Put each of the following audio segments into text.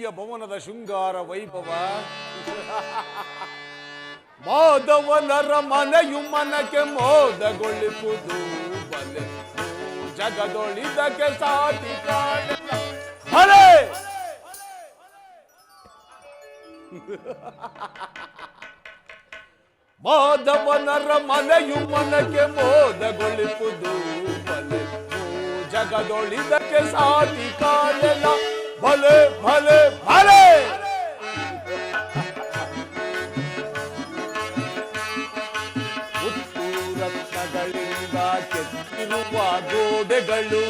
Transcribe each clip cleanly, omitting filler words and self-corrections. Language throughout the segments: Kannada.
ವೈಡೂರ್ಯ ಭವನದ ಶೃಂಗಾರ ವೈಭವ. ಮಾಧವನರ ಮನೆಯು ಮನಕ್ಕೆ ಮೋದಗೊಳಿಸುವುದು ಬಲೆ ಜಗದೊಳಿದಕ್ಕೆ ಸಾಟಿ ಕಾಣಲ್ಲ. ಭಲೆ ಮಾಧವನರ ಮನೆಯು ಮನಕ್ಕೆ ಮೋದಗೊಳಿಸುವುದು ಬಲೆ ಜಗದೊಳಿದಕ್ಕೆ ಸಾಟಿ ಕಾಣಲ್ಲ. ಭಲೆ ಭಲೆ ಭಲೆ ರತ್ನಗಳಿಂದ ಕೆತ್ತಿರುವ ಗೋಡೆಗಳು,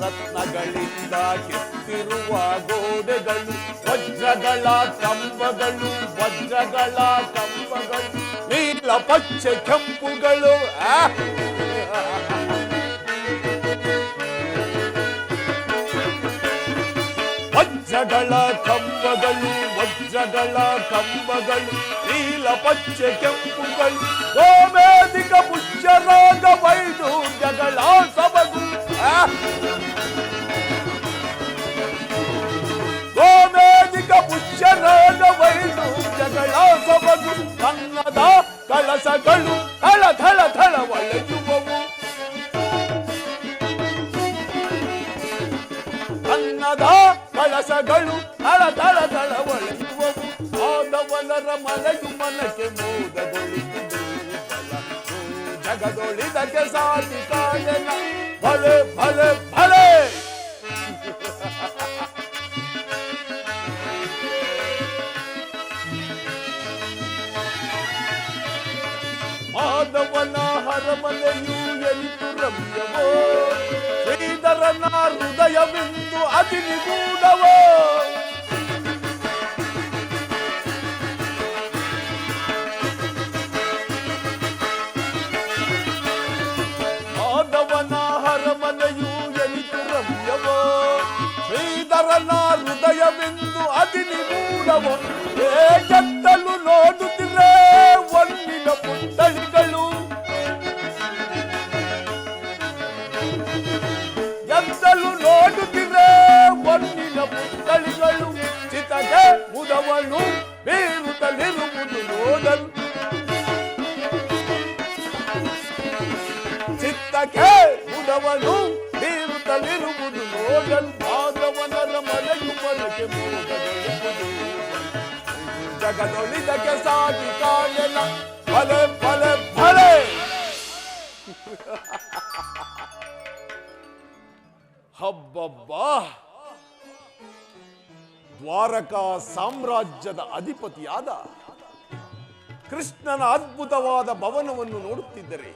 ರತ್ನಗಳಿಂದ ಕೆತ್ತಿರುವ ಗೋಡೆಗಳು, ವಜ್ರಗಳ ಕಂಬಗಳು, ವಜ್ರಗಳ ಕಂಬಗಳು, ನೀಲ ಪಚ್ಚೆ ಕೆಂಪುಗಳು, ವಜ್ರಗಳ ಕಂಬಗಳು, ವಜ್ರಗಳ ಕಂಬಗಳು, ನೀಲ ಪಚ್ಚೆ ಕೆಂಪುಗಳು, ಗೋಮೇಧಿಕ ಪುಷ್ಯರಾಗ ವೈಡೂರ್ಯಗಳ ಸೊಬಗು, ಗೋಮೇಧಿಕ ಪುಷ್ಯರಾಗ ವೈಡೂರ್ಯಗಳ ಸೊಬಗು, ಕನ್ನದ ಕಳಸಗಳು ಥಳ ಥಳ ಥಳ ಒಳೆಯುವವು, ಕನ್ನದ ಕಳಸಗಳು ಥಳ ಥಳ ಥಳ ಒಳೆಯುವವು. ಮಾಧವನರ ಮನೆಯು ಮನಕ್ಕೆ ಮೋದಗೊಳಿಸುವುದು ಜಗದೊಳಿದಕ್ಕೆ ಸಾಟಿ ಕಾಣಲ್ಲ. ಭಲೆ ಭಲೆ ಭಲೆ ಮಾಧವನ ಹರಮನೆಯು ಎನಿತು ರಮ್ಯವೋ, ಶ್ರೀಧರನ ಹೃದಯವೆಂದು ಅತಿ ನಿಗೂಢವೋ, ಮಾಧವನ ಹರಮನೆಯು ಎನಿತು ರಮ್ಯವೋ, ಶ್ರೀಧರನ ಹೃದಯವೆಂದು ಅತಿ ನಿಗೂಢವೋ, ಏಕೆತ್ತಲು ನೋಡುತ್ತಿರೇ ಒಣ್ಣಿನ ಪುಟ್ಟಳಿಗಳು, ಎತ್ತಲು ನೋಡುತ್ತಿರೇ ಒಣ್ಣಿನ ಪುಟ್ಟಳಿಗಳು, ಚಿತಗೆ ಮುದವನು ಬೀರುತ್ತಲಿರುವುದು ನೋಡಲು, ಚಿತ್ತಕ್ಕೆ ಮುದವನು ಬೀರುತ್ತಲಿರುವುದು ನೋಡಲು. ಮಾಧವನರ ಮನೆಯು ಮನಕ್ಕೆ ಮೋದಗೊಳಿಸುವುದು ಜಗದೊಳಿದಕ್ಕೆ ಸಾಟಿ ಕಾಣಲ್ಲ. ಭಲೆ ಭಲೆ ಭಲೆ ಹಬ್ಬಬ್ಬಾ, ದ್ವಾರಕಾ ಸಾಮ್ರಾಜ್ಯದ ಅಧಿಪತಿಯಾದ ಕೃಷ್ಣನ ಅದ್ಭುತವಾದ ಭವನವನ್ನು ನೋಡುತ್ತಿದ್ದರೆ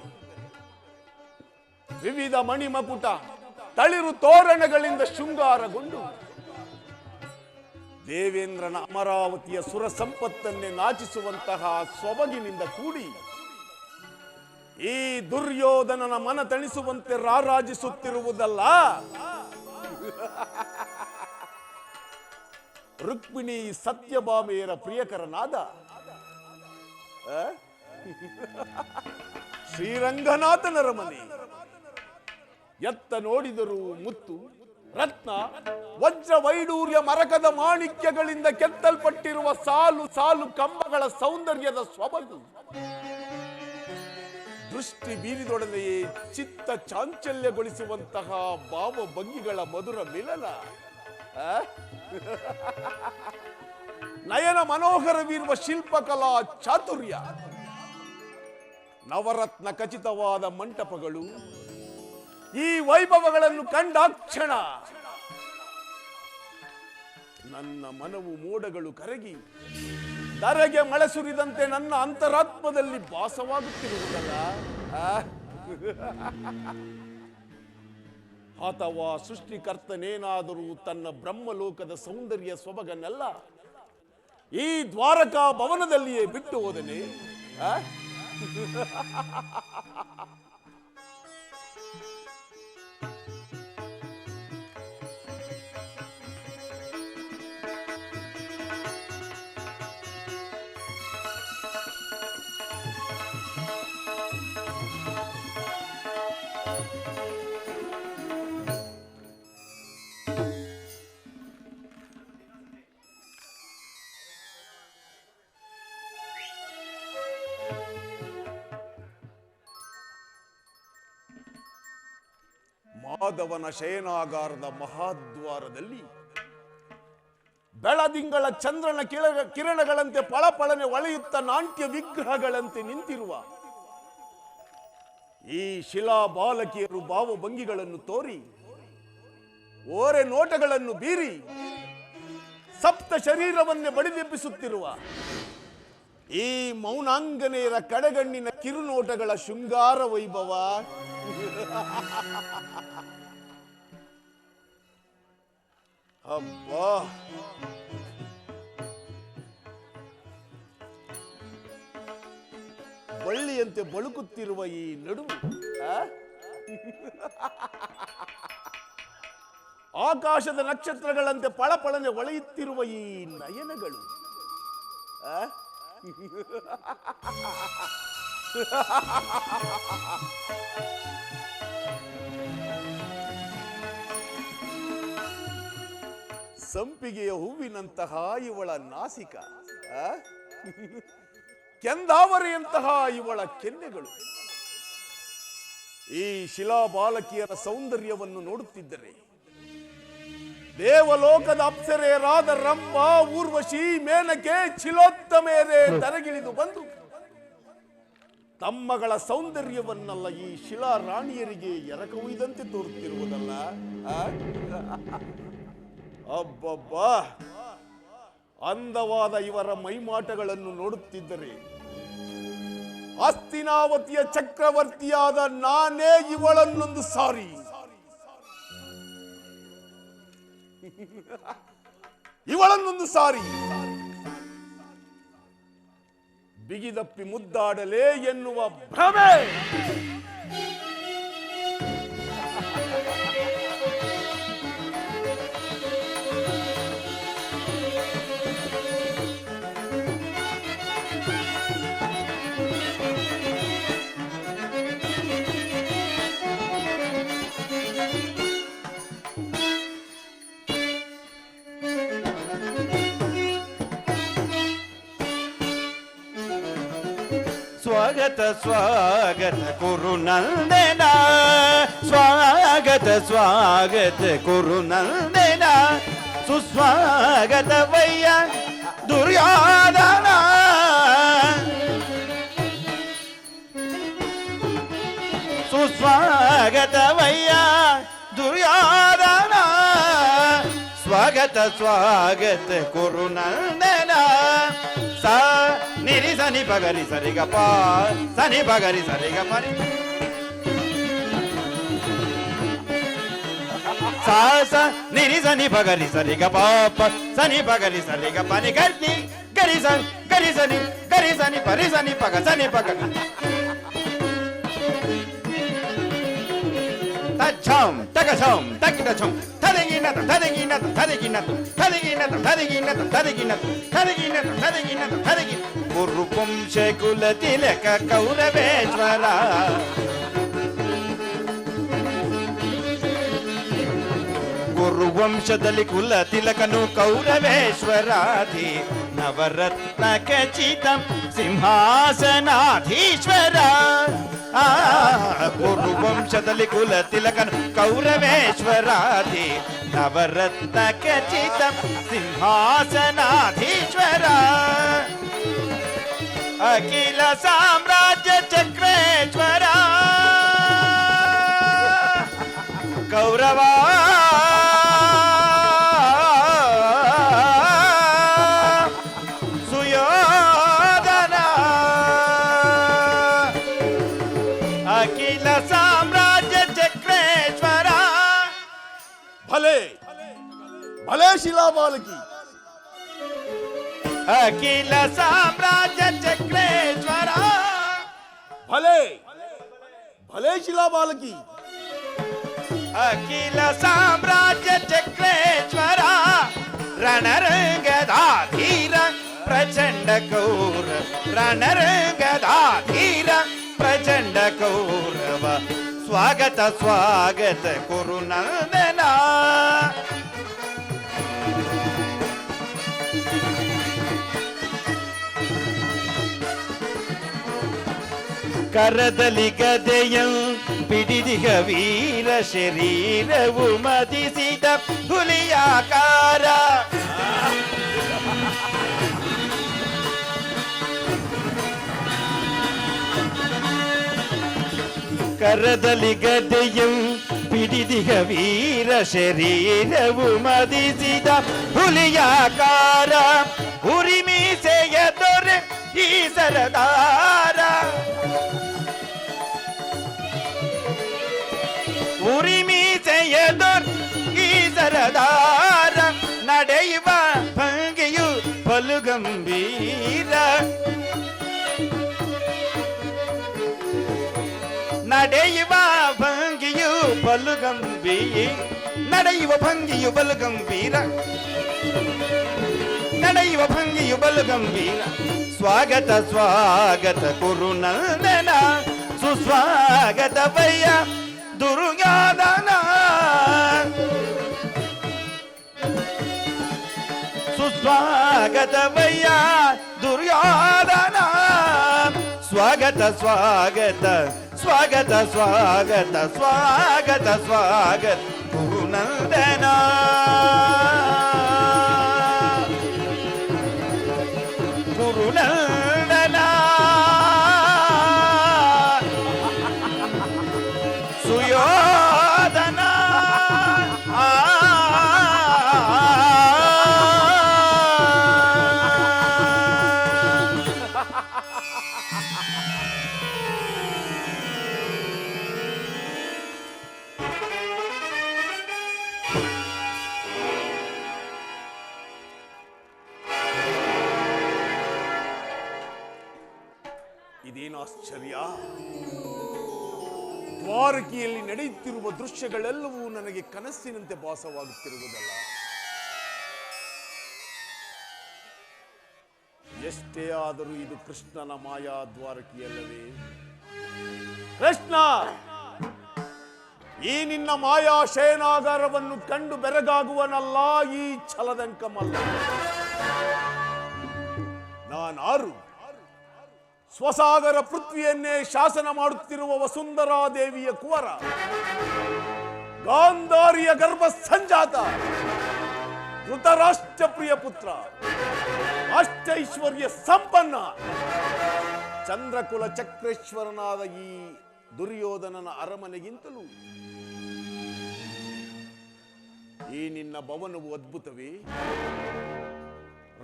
ವಿವಿಧ ಮಣಿಮಕುಟ ತಳಿರು ತೋರಣಗಳಿಂದ ಶೃಂಗಾರಗೊಂಡು ದೇವೇಂದ್ರನ ಅಮರಾವತಿಯ ಸುರ ಸಂಪತ್ತನ್ನೇ ನಾಚಿಸುವಂತಹ ಸೊಬಗಿನಿಂದ ಕೂಡಿ ಈ ದುರ್ಯೋಧನನ ಮನ ತಣಿಸುವಂತೆ ರಾರಾಜಿಸುತ್ತಿರುವುದಲ್ಲ ರುಕ್ಮಿಣಿ ಸತ್ಯಭಾಮೆಯರ ಪ್ರಿಯಕರನಾದ ಶ್ರೀರಂಗನಾಥನರ ಮನೆ. ಎತ್ತ ನೋಡಿದರೂ ಮುತ್ತು ರತ್ನ ವಜ್ರ ವೈಡೂರ್ಯ ಮರಕದ ಮಾಣಿಕ್ಯಗಳಿಂದ ಕೆತ್ತಲ್ಪಟ್ಟಿರುವ ಸಾಲು ಸಾಲು ಕಂಬಗಳ ಸೌಂದರ್ಯದ ಸೊಬಗು ದೃಷ್ಟಿ ಬೀರಿದೊಡನೆಯೇ ಚಿತ್ತ ಚಾಂಚಲ್ಯಗೊಳಿಸುವಂತಹ ಭಾವ ಭಂಗಿಗಳ ಮಧುರ ಮಿಲನ, ನಯನ ಮನೋಹರವಿರುವ ಶಿಲ್ಪಕಲಾ ಚಾತುರ್ಯ, ನವರತ್ನ ಖಚಿತವಾದ ಮಂಟಪಗಳು, ಈ ವೈಭವಗಳನ್ನು ಕಂಡಾಕ್ಷಣ ನನ್ನ ಮನವು ಮೋಡಗಳು ಕರಗಿ ಧರೆಗೆ ಮಳೆ ಸುರಿದಂತೆ ನನ್ನ ಅಂತರಾತ್ಮದಲ್ಲಿ ಭಾಸವಾಗುತ್ತಿರುವುದಲ್ಲ. ಅಥವಾ ಸೃಷ್ಟಿಕರ್ತನೇನಾದರೂ ತನ್ನ ಬ್ರಹ್ಮಲೋಕದ ಸೌಂದರ್ಯ ಸೊಬಗನ್ನೆಲ್ಲ ಈ ದ್ವಾರಕಾ ಭವನದಲ್ಲಿಯೇ ಬಿಟ್ಟು ಹೋದನೆ. ಮಾಧವನ ಶಯನಾಗಾರದ ಮಹಾದ್ವಾರದಲ್ಲಿ ಬೆಳದಿಂಗಳ ಚಂದ್ರನ ಕಿರಣಗಳಂತೆ ಪಳಪಳನೆ ಒಳೆಯುತ್ತ ನಾಟ್ಯ ವಿಗ್ರಹಗಳಂತೆ ನಿಂತಿರುವ ಈ ಶಿಲಾ ಬಾಲಕಿಯರು ಭಾವಭಂಗಿಗಳನ್ನು ತೋರಿ ಓರೆ ನೋಟಗಳನ್ನು ಬೀರಿ ಸಪ್ತ ಶರೀರವನ್ನೇ ಬಡಿದೆಬ್ಬಿಸುತ್ತಿರುವ ಈ ಮೌನಾಂಗನೆಯರ ಕಡೆಗಣ್ಣಿನ ಕಿರುನೋಟಗಳ ಶೃಂಗಾರ ವೈಭವ ಅಬ್ಬಾ, ಬಳ್ಳಿಯಂತೆ ಬಳುಕುತ್ತಿರುವ ಈ ನಡುವು, ಆಕಾಶದ ನಕ್ಷತ್ರಗಳಂತೆ ಪಳಪಳನೆ ಒಳೆಯುತ್ತಿರುವ ಈ ನಯನಗಳು, ಸಂಪಿಗೆಯ ಹೂವಿನಂತಹ ಇವಳ ನಾಸಿಕ, ಕೆಂದಾವರೆಯಂತಹ ಇವಳ ಕೆನ್ನೆಗಳು. ಈ ಶಿಲಾಬಾಲಕಿಯರ ಸೌಂದರ್ಯವನ್ನು ನೋಡುತ್ತಿದ್ದರೆ ದೇವಲೋಕದ ಅಪ್ಸರೆಯರಾದ ರಂಭ, ಊರ್ವಶಿ, ಮೇನಕೆ, ಚಿಲೋತ್ತಮೇರೆ ತರಗಿಳಿದು ಬಂದು ತಮ್ಮಗಳ ಸೌಂದರ್ಯವನ್ನಲ್ಲ ಈ ಶಿಲಾ ರಾಣಿಯರಿಗೆ ಎರಕವೊಯ್ದಂತೆ ತೋರುತ್ತಿರುವುದಲ್ಲ. ಅಬ್ಬಬ್ಬಾ, ಅಂದವಾದ ಇವರ ಮೈಮಾಟಗಳನ್ನು ನೋಡುತ್ತಿದ್ದರೆ ಹಸ್ತಿನಾವತಿಯ ಚಕ್ರವರ್ತಿಯಾದ ನಾನೇ ಇವಳನ್ನೊಂದು ಸಾರಿ ಬಿಗಿದಪ್ಪಿ ಮುದ್ದಾಡಲೇ ಎನ್ನುವ ಭ್ರಮೆ. ಸ್ವಾಗತ ಸ್ವಾಗತ ಕುರುನಂದನ, ಸ್ವಾಗತ ಸ್ವಾಗತ ಕುರುನಂದನ, ಸುಸ್ವಾಗತವಯ್ಯ ದುರ್ಯೋಧನ. ಸುಸ್ವಾಗತವಯ್ಯ ದುರ್ಯೋಧನ, ಸ್ವಾಗತ ಸ್ವಾಗತ ಕುರುನಂದನ. ಸಾ ನಿರಿ ಸನಿ ಪಗರಿ ಸರಿಗ ಪ ಸನಿ ಪಗರಿ ಸರಿಗ ಪರಿ ಸಾ ಸ ನಿರಿ ಸನಿ ಪಗರಿ ಸರಿಗ ಪಾಪ ಸನಿ ಪಗರಿ ಸರಿಗ ಪನಿ ಗರಿ ಗರಿ ಸನಿ ಗರಿ ಸನಿ ಗರಿ ಸನಿ ಪರಿ ಸನಿ ಪಗ ಸನಿ ಪಗ ತಚ್ಚಂ ತಗಚಂ ತಕ್ಕಿದಚಂ ತದಗಿನತ ತದಗಿನತ ತದಗಿನತ ತದಗಿನತ ತದಗಿನತ ತದಗಿನತ ತದಗಿನತ ತದಗಿನತ ತದಗಿ ಕುರುವಂಶ ಕುಲ ತಿಲಕ ಕೌರವೇಶ್ವರ. ಕುರುವಂಶದಲ್ಲಿ ಕುಲ ತಿಲಕನು ಕೌರವೇಶ್ವರಾಧಿ ನವರತ್ನ ಖಚಿತ ಸಿಂಹಾಸನಾಧೀಶ್ವರ. ಕುರುವಂಶದಲ್ಲಿ ಕುಲ ತಿಲಕನು ಕೌರವೇಶ್ವರಾಧಿ ನವರತ್ನ ಖಚಿತ ಸಿಂಹಾಸನಾಧೀಶ್ವರ. ಅಖಿಲ ಸಾಮ್ರಾಜ್ಯ ಚಕ್ರೇಶ್ವರ ಕೌರವ ಸುಯೋಧನ. ಅಖಿಲ ಸಾಮ್ರಾಜ್ಯ ಚಕ್ರೇಶ್ವರ. ಭಲೆ ಭಲೆ ಶಿಲಾಬಾಲಕಿ, ಅಖಿಲ ಸಾಮ್ರಾಜ್ಯ ಚಕ್ರೇಶ್ವರ. ಭಲೆ ಭಲೆ ಶಿಲಾಬಾಲಕಿ, ಅಖಿಲ ಸಾಮ್ರಾಜ್ಯ ಚಕ್ರೇಶ್ವರ. ರಣರಂಗದಾಧೀರ ಪ್ರಚಂಡ ಕೌರ, ರಣರಂಗದಾಧೀರ ಪ್ರಚಂಡ ಕೌರವ. ಸ್ವಾಗತ ಸ್ವಾಗತ ಕುರುನಂದನ. ಕರದಲ್ಲಿ ಗದೆಯಂ ಪಿಡಿದಿಗ ವೀರ ಶರೀರವು ಮದಿಸಿದ ಹುಲಿಯಾಕಾರ. ಕರದಲ್ಲಿ ಗದೆಯಂ ಪಿಡಿದಿಗ ವೀರ ಶರೀರವು ಮದಿಸಿದ ಹುಲಿಯಾಕಾರ. ಉರಿಮೀಸೆಯ ದೊರೆ ಈ ಸರದಾರ. ಉರಿಮೀಸೆಯ ದೊರೆ ಈ ಸರದಾರ. ನಡೆಯುವ ಭಂಗಿಯು ಬಲು ಗಂಭೀರ. ನಡೆಯುವ ಭಂಗಿಯು ಬಲು ಗಂಭೀರ. ನಡೆಯುವ ಭಂಗಿಯು ಬಲು ಗಂಭೀರ. ನಡೆಯುವ ಭಂಗಿಯು ಬಲು ಗಂಭೀರ. ಸ್ವಾಗತ ಸ್ವಾಗತ ಕುರುನಂದನ. ಸುಸ್ವಾಗತ ವಯ್ಯ ದುರ್ಯೋಧನ. ಸುಸ್ವಾಗತ ವಯ್ಯ ದುರ್ಯೋಧನ. ಸ್ವಾಗತ ಸ್ವಾಗತ ಸ್ವಾಗತ ಸ್ವಾಗತ ಸ್ವಾಗತ ಸ್ವಾಗತ ಕುರುನಂದನ. ಕುರುನಂದನ ಸುಯೋಧನ. ಇದೇನು ಆಶ್ಚರ್ಯ! ದ್ವಾರಕೆಯಲ್ಲಿ ನಡೆಯುತ್ತಿರುವ ದೃಶ್ಯಗಳೆಲ್ಲವೂ ನನಗೆ ಕನಸಿನಂತೆ ಭಾಸವಾಗುತ್ತಿರುವುದಲ್ಲ. ಎಷ್ಟೇ ಆದರೂ ಇದು ಕೃಷ್ಣನ ಮಾಯಾ ದ್ವಾರಕೆಯಲ್ಲವೇ? ಕೃಷ್ಣ, ಈ ನಿನ್ನ ಮಾಯಾ ಶಯನಾಗಾರವನ್ನು ಕಂಡು ಬೆರಗಾಗುವನಲ್ಲ ಈ ಛಲದಂಕಮಲ್ಲ. ನಾನಾರು ಸ್ವಸಾಗರ ಪೃಥ್ವಿಯನ್ನೇ ಶಾಸನ ಮಾಡುತ್ತಿರುವ ವಸುಂಧರಾ ದೇವಿಯ ಕುವರ, ಗಾಂಧಾರಿಯ ಗರ್ಭ ಸಂಜಾತ, ಧೃತರಾಷ್ಟ್ರ ಪ್ರಿಯ ಪುತ್ರ, ಅಷ್ಟೈಶ್ವರ್ಯ ಸಂಪನ್ನ, ಚಂದ್ರಕುಲ ಚಕ್ರೇಶ್ವರನಾದ ಈ ದುರ್ಯೋಧನನ ಅರಮನೆಗಿಂತಲೂ ಈ ನಿನ್ನ ಭವನವು ಅದ್ಭುತವೇ,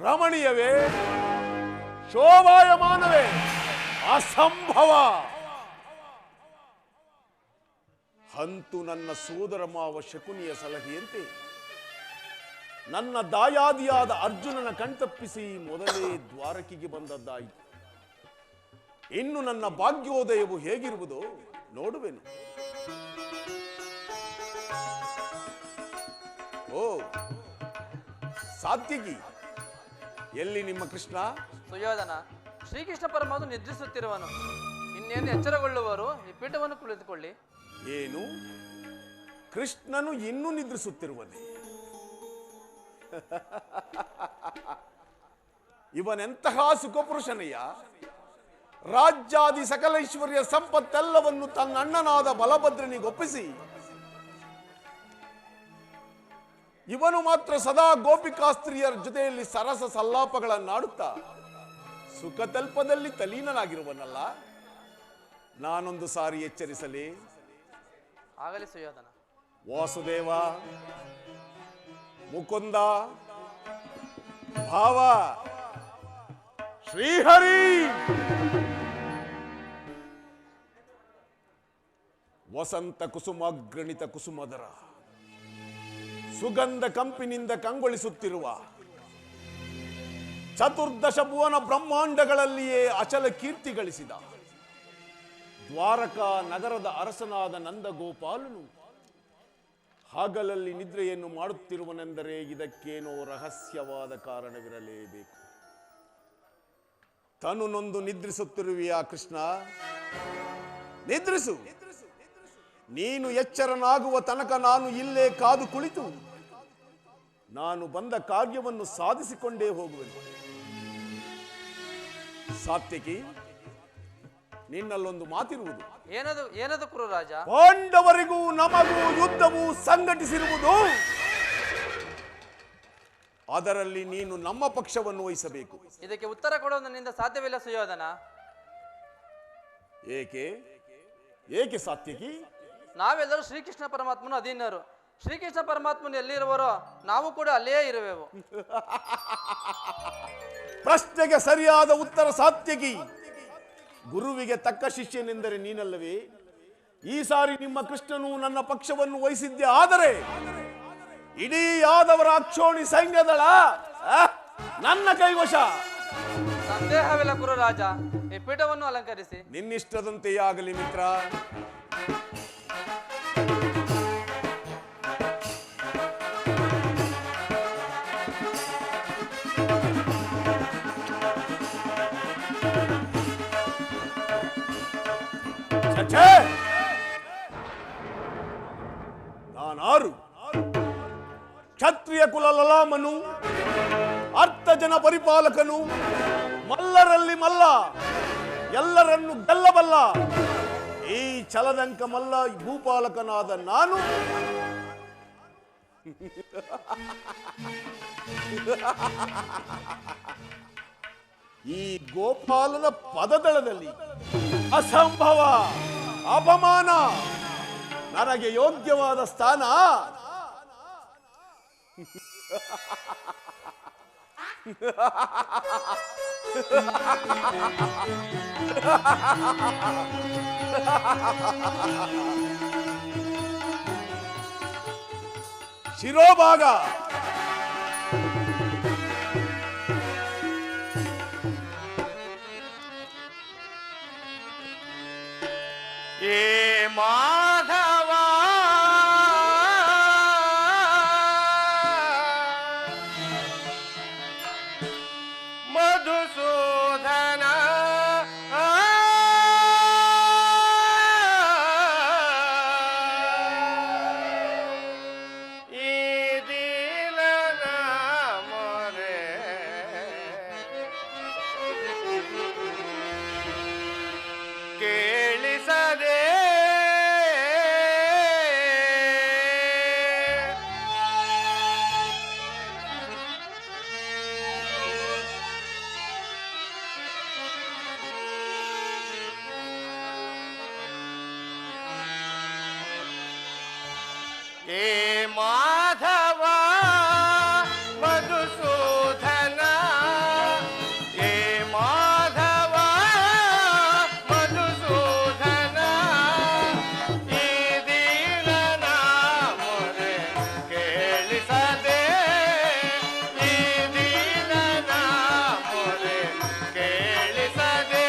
ರಮಣೀಯವೇ, ಶೋಭಾಯಮಾನವೇ, ಅಸಂಭವ. ಹಂತು ನನ್ನ ಸೋದರ ಮಾವ ಶಕುನಿಯ ಸಲಹೆಯಂತೆ ನನ್ನ ದಾಯಾದಿಯಾದ ಅರ್ಜುನನ ಕಣ್ತಪ್ಪಿಸಿ ಮೊದಲೇ ದ್ವಾರಕೆಗೆ ಬಂದದ್ದಾಯಿತು. ಇನ್ನು ನನ್ನ ಭಾಗ್ಯೋದಯವು ಹೇಗಿರುವುದೋ ನೋಡುವೆನು. ಓ ಸಾತ್ವಿಕಿ, ಎಲ್ಲಿ ನಿಮ್ಮ ಕೃಷ್ಣ? ಸುಯೋಧನ, ಶ್ರೀಕೃಷ್ಣ ಪರಮಾತ್ಮ ನಿದ್ರಿಸುತ್ತಿರುವನು. ಇನ್ನೇನು ಎಚ್ಚರಗೊಳ್ಳುವರು? ಈ ಪೀಠವನ್ನು ಕುಳಿತುಕೊಳ್ಳಿ. ಏನು, ಕೃಷ್ಣನು ಇನ್ನೂ ನಿದ್ರಿಸುತ್ತಿರುವನೇ? ಇವನೆಂತಹ ಸುಖಪುರುಷನಯ್ಯ! ರಾಜ್ಯಾದಿ ಸಕಲೈಶ್ವರ್ಯ ಸಂಪತ್ತೆಲ್ಲವನ್ನು ತನ್ನ ಅಣ್ಣನಾದ ಬಲಭದ್ರನಿಗೊಪ್ಪಿಸಿ ಇವನು ಮಾತ್ರ ಸದಾ ಗೋಪಿಕಾಸ್ತ್ರೀಯರ ಜೊತೆಯಲ್ಲಿ ಸರಸ ಸಲ್ಲಾಪಗಳನ್ನಾಡುತ್ತಾ ಸುಖತಲ್ಪದಲ್ಲಿ ತಲೀನನಾಗಿರುವನಲ್ಲ. ನಾನೊಂದು ಸಾರಿ ಎಚ್ಚರಿಸಲಿ? ಆಗಲಿ ಸುಯೋಧನ. ವಾಸುದೇವ, ಮುಕುಂದ, ಭಾವ, ಶ್ರೀಹರಿ, ವಸಂತ ಕುಸುಮಾಗ್ರಣಿತ ಕುಸುಮದರ ಸುಗಂಧ ಕಂಪಿನಿಂದ ಕಂಗೊಳಿಸುತ್ತಿರುವ ಚತುರ್ದಶ ಭುವನ ಬ್ರಹ್ಮಾಂಡಗಳಲ್ಲಿಯೇ ಅಚಲ ಕೀರ್ತಿ ಗಳಿಸಿದ ದ್ವಾರಕಾ ನಗರದ ಅರಸನಾದ ನಂದಗೋಪಾಲನು ಹಗಲಲ್ಲಿ ನಿದ್ರೆಯನ್ನು ಮಾಡುತ್ತಿರುವನೆಂದರೆ ಇದಕ್ಕೇನೋ ರಹಸ್ಯವಾದ ಕಾರಣವಿರಲೇಬೇಕು. ತನು ನೊಂದು ನಿದ್ರಿಸುತ್ತಿರುವೆಯಾ ಕೃಷ್ಣ? ನಿದ್ರಿಸು. ನೀನು ಎಚ್ಚರನಾಗುವ ತನಕ ನಾನು ಇಲ್ಲೇ ಕಾದು ಕುಳಿತು ನಾನು ಬಂದ ಕಾರ್ಯವನ್ನು ಸಾಧಿಸಿಕೊಂಡೇ ಹೋಗುವೆನು. ಸಾತ್ವಿಕಿ, ನಿನ್ನಲ್ಲೊಂದು ಮಾತಿರುವುದು. ಏನದು ಕುರುರಾಜ? ಪಾಂಡವರಿಗೂ ನಮಗೂ ಯುದ್ಧವು ಸಂಘಟಿಸಿರುವುದು. ಅದರಲ್ಲಿ ನೀನು ನಮ್ಮ ಪಕ್ಷವನ್ನು ವಹಿಸಬೇಕು. ಇದಕ್ಕೆ ಉತ್ತರ ಕೊಡೋದು ನನ್ನಿಂದ ಸಾಧ್ಯವಿಲ್ಲ ಸುಯೋಧನ. ಏಕೆ ಏಕೆ ಸಾತ್ಯಕಿ? ನಾವೆಲ್ಲರೂ ಶ್ರೀಕೃಷ್ಣ ಪರಮಾತ್ಮನ ಅಧೀನರು. ಶ್ರೀಕೃಷ್ಣ ಪರಮಾತ್ಮನು ಎಲ್ಲಿರುವರೋ ನಾವು ಕೂಡ ಅಲ್ಲೇ ಇರುವೆವು. ಪ್ರಶ್ನೆಗೆ ಸರಿಯಾದ ಉತ್ತರ ಸಾತ್ಯಕಿ. ಗುರುವಿಗೆ ತಕ್ಕ ಶಿಷ್ಯನೆಂದರೆ ನೀನಲ್ಲವೇ? ಈ ಸಾರಿ ನಿಮ್ಮ ಕೃಷ್ಣನು ನನ್ನ ಪಕ್ಷವನ್ನು ವಹಿಸಿದ್ದೆ ಆದರೆ ಇಡೀ ಯಾದವರ ಅಕ್ಷೋಣಿ ಸೈನ್ಯದಳ ನನ್ನ ಕೈವಶ. ಸಂದೇಹವಿಲ್ಲ ಕುರುರಾಜ, ಈ ಪೀಠವನ್ನು ಅಲಂಕರಿಸಿ. ನಿನ್ನಿಷ್ಟದಂತೆಯೇ ಆಗಲಿ ಮಿತ್ರ. ನಾನಾರು ಕ್ಷತ್ರಿಯ ಕುಲ ಲಲಾಮನು, ಅರ್ಥಜನ ಪರಿಪಾಲಕನು, ಮಲ್ಲರಲ್ಲಿ ಮಲ್ಲ, ಎಲ್ಲರನ್ನು ಗೆಲ್ಲಬಲ್ಲ ಈ ಛಲದಂಕ ಮಲ್ಲ ಭೂಪಾಲಕನಾದ ನಾನು ಈ ಗೋಪಾಲನ ಪದದಳದಲ್ಲಿ ಅಸಂಭವ, ಅಪಮಾನ, ನನಗೆ ಯೋಗ್ಯವಾದ ಸ್ಥಾನ ಶಿರೋಭಾಗ. ಏ ಮಾಧವ ಮಧುಸೂದನ ಈ ದೀನನ ಮೊರೆ ಕೇಳಿಸದೆ ಏ ಮಾಧವ ಮಧುಸೂದನ, ಏ ಮಾಧವ ಮಧುಸೂದನ, ಈ ದೀನನ ಮೊರೆ ಕೇಳಿಸದೆ, ಈ ದೀನನ ಮೊರೆ ಕೇಳಿಸದೆ.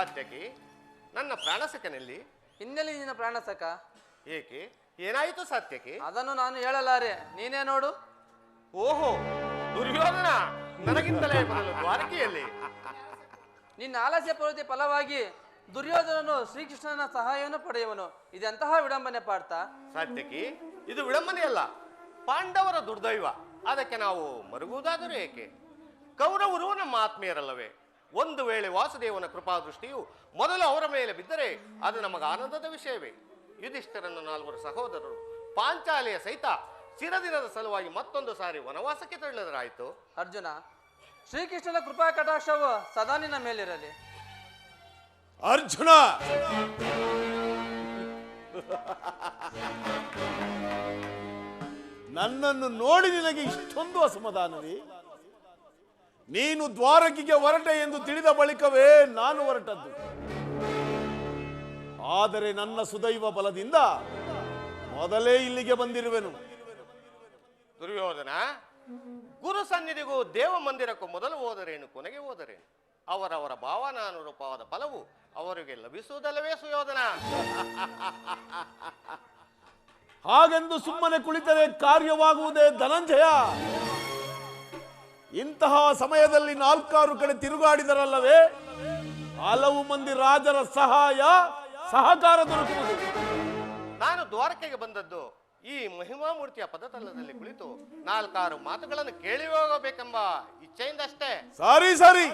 ಸಾತ್ಯಕಿ, ನನ್ನ ಪ್ರಾಣಸಖನಲ್ಲಿ ಇನ್ನೆಲ್ಲಿ ನಿನ್ನ ಪ್ರಾಣಸಕ? ಏಕೆ, ಏನಾಯಿತು ಸಾತ್ಯಕಿ? ಅದನ್ನು ನಾನು ಹೇಳಲಾರೆ, ನೀನೇ ನೋಡು. ಓಹೋ, ದುರ್ಯೋಧನ ನನಗಿಂತಲೇ ಬರಲು ದ್ವಾರಕೆಯಲ್ಲಿ. ನಿನ್ನ ಆಲಸ್ಯ ಪ್ರವೃತ್ತಿ ಫಲವಾಗಿ ದುರ್ಯೋಧನನು ಶ್ರೀಕೃಷ್ಣನ ಸಹಾಯವನ್ನು ಪಡೆಯುವನು. ಇದೆಂತಹ ವಿಡಂಬನೆ ಪಾರ್ಥ? ಸಾತ್ಯಕಿ, ಇದು ವಿಡಂಬನೆಯಲ್ಲ, ಪಾಂಡವರ ದುರ್ದೈವ. ಅದಕ್ಕೆ ನಾವು ಮರುಗುವುದಾದರೂ ಏಕೆ? ಕೌರವರು ನಮ್ಮ ಆತ್ಮೀಯರಲ್ಲವೇ? ಒಂದು ವೇಳೆ ವಾಸುದೇವನ ಕೃಪಾದೃಷ್ಟಿಯು ಮೊದಲು ಅವರ ಮೇಲೆ ಬಿದ್ದರೆ ಅದು ನಮಗೆ ಆನಂದದ ವಿಷಯವೇ. ಯುಧಿಷ್ಠರನ್ನು 4 ಸಹೋದರರು ಪಾಂಚಾಲಿಯ ಸಹಿತ ಚಿರದಿನದ ಸಲುವಾಗಿ ಮತ್ತೊಂದು ಸಾರಿ ವನವಾಸಕ್ಕೆ ತೆರಳಿದರಾಯಿತು. ಅರ್ಜುನ, ಶ್ರೀಕೃಷ್ಣನ ಕೃಪಾ ಕಟಾಕ್ಷವು ಸದಾ ನಿನ್ನ ಮೇಲಿರಲಿ. ಅರ್ಜುನ, ನನ್ನನ್ನು ನೋಡಿ ನಿನಗೆ ಇಷ್ಟೊಂದು ಅಸಮಾಧಾನವೇ? ನೀನು ದ್ವಾರಕಿಗೆ ಹೊರಟೆ ಎಂದು ತಿಳಿದ ಬಳಿಕವೇ ನಾನು ಹೊರಟದ್ದು. ಆದರೆ ನನ್ನ ಸುದೈವ ಬಲದಿಂದ ಮೊದಲೇ ಇಲ್ಲಿಗೆ ಬಂದಿರುವೆನು. ದುರ್ಯೋಧನ, ಗುರು ಸನ್ನಿಧಿಗೂ ದೇವ ಮಂದಿರಕ್ಕೂ ಮೊದಲು ಹೋದರೇನು, ಕೊನೆಗೆ ಹೋದರೇನು? ಅವರವರ ಭಾವನಾನುರೂಪವಾದ ಫಲವು ಅವರಿಗೆ ಲಭಿಸುವುದಲ್ಲವೇ ಸುಯೋಧನ? ಹಾಗೆಂದು ಸುಮ್ಮನೆ ಕುಳಿತರೆ ಕಾರ್ಯವಾಗುವುದೇ ಧನಂಜಯ? ಇಂತಹ ಸಮಯದಲ್ಲಿ 4 ಕಡೆ ತಿರುಗಾಡಿದರಲ್ಲವೇ ಹಲವು ಮಂದಿ ರಾಜರ ಸಹಕಾರ ದೊರಕುವುದು. ನಾನು ದ್ವಾರಕೆಗೆ ಬಂದದ್ದು ಈ ಮಹಿಮಾಮೂರ್ತಿಯ ಪದತಲದಲ್ಲಿ ಕುಳಿತು 4 ಮಾತುಗಳನ್ನು ಕೇಳಿ ಹೋಗಬೇಕೆಂಬ ಇಚ್ಛೆಯಿಂದಷ್ಟೇ. ಸರಿ,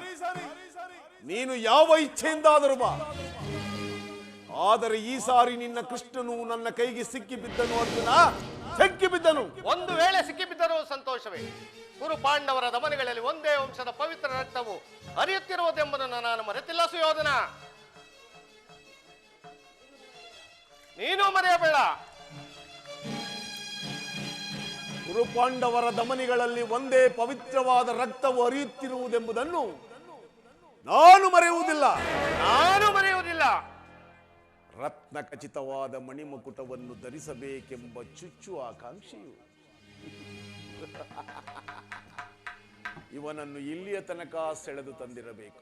ನೀನು ಯಾವ ಇಚ್ಛೆಯಿಂದಾದರೂ ಬಾ. ಆದರೆ ಈ ಸಾರಿ ನಿನ್ನ ಕೃಷ್ಣನು ನನ್ನ ಕೈಗೆ ಸಿಕ್ಕಿ ಬಿದ್ದನು. ಅರ್ಜುನ, ಸಿಕ್ಕಿ ಬಿದ್ದನು. ಒಂದು ವೇಳೆ ಸಿಕ್ಕಿಬಿದ್ದರೂ ಸಂತೋಷವೇ. ಕುರು ಪಾಂಡವರ ದಮನೆಗಳಲ್ಲಿ ಒಂದೇ ವಂಶದ ಪವಿತ್ರ ರಕ್ತವು ಹರಿಯುತ್ತಿರುವುದೆಂಬುದನ್ನು ನಾನು ಮರೆತಿಲ್ಲ ಸುಯೋಧನ. ನೀನು ಮರೆಯಬೇಡ. ಕುರುಪಾಂಡವರ ದಮನಿಗಳಲ್ಲಿ ಒಂದೇ ಪವಿತ್ರವಾದ ರಕ್ತವು ಹರಿಯುತ್ತಿರುವುದೆಂಬುದನ್ನು ನಾನು ಮರೆಯುವುದಿಲ್ಲ. ರತ್ನ ಖಚಿತವಾದ ಮಣಿಮುಕುಟವನ್ನು ಧರಿಸಬೇಕೆಂಬ ಚುಚ್ಚು ಆಕಾಂಕ್ಷೆಯು ಇವನನ್ನು ಇಲ್ಲಿಯ ತನಕ ಸೆಳೆದು ತಂದಿರಬೇಕು.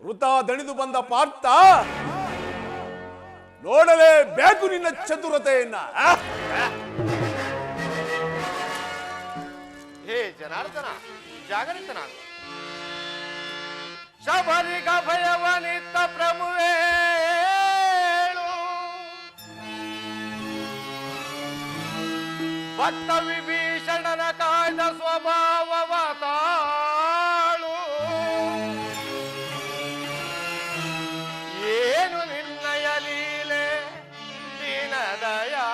ವೃತ ದಣಿದು ಬಂದ ಪಾರ್ಥ, ನೋಡಲೇಬೇಕು ನಿನ್ನ ಚತುರತೆಯನ್ನ. ಹೇ ಜನಾರ್ದನ, ಜಾಗರಿತನಾಗು. ಶಬರಿಗ ಭಯವನಿತ್ತ ಪ್ರಭುವೇಳು, ಭಕ್ತ ವಿಭೀಷಣನ ಕಾಯ್ದ ಸ್ವಭಾವವ ತಾಳು. ಏನು ನಿನ್ನಯ ಲೀಲೆ ದೀನದಯಾಳು.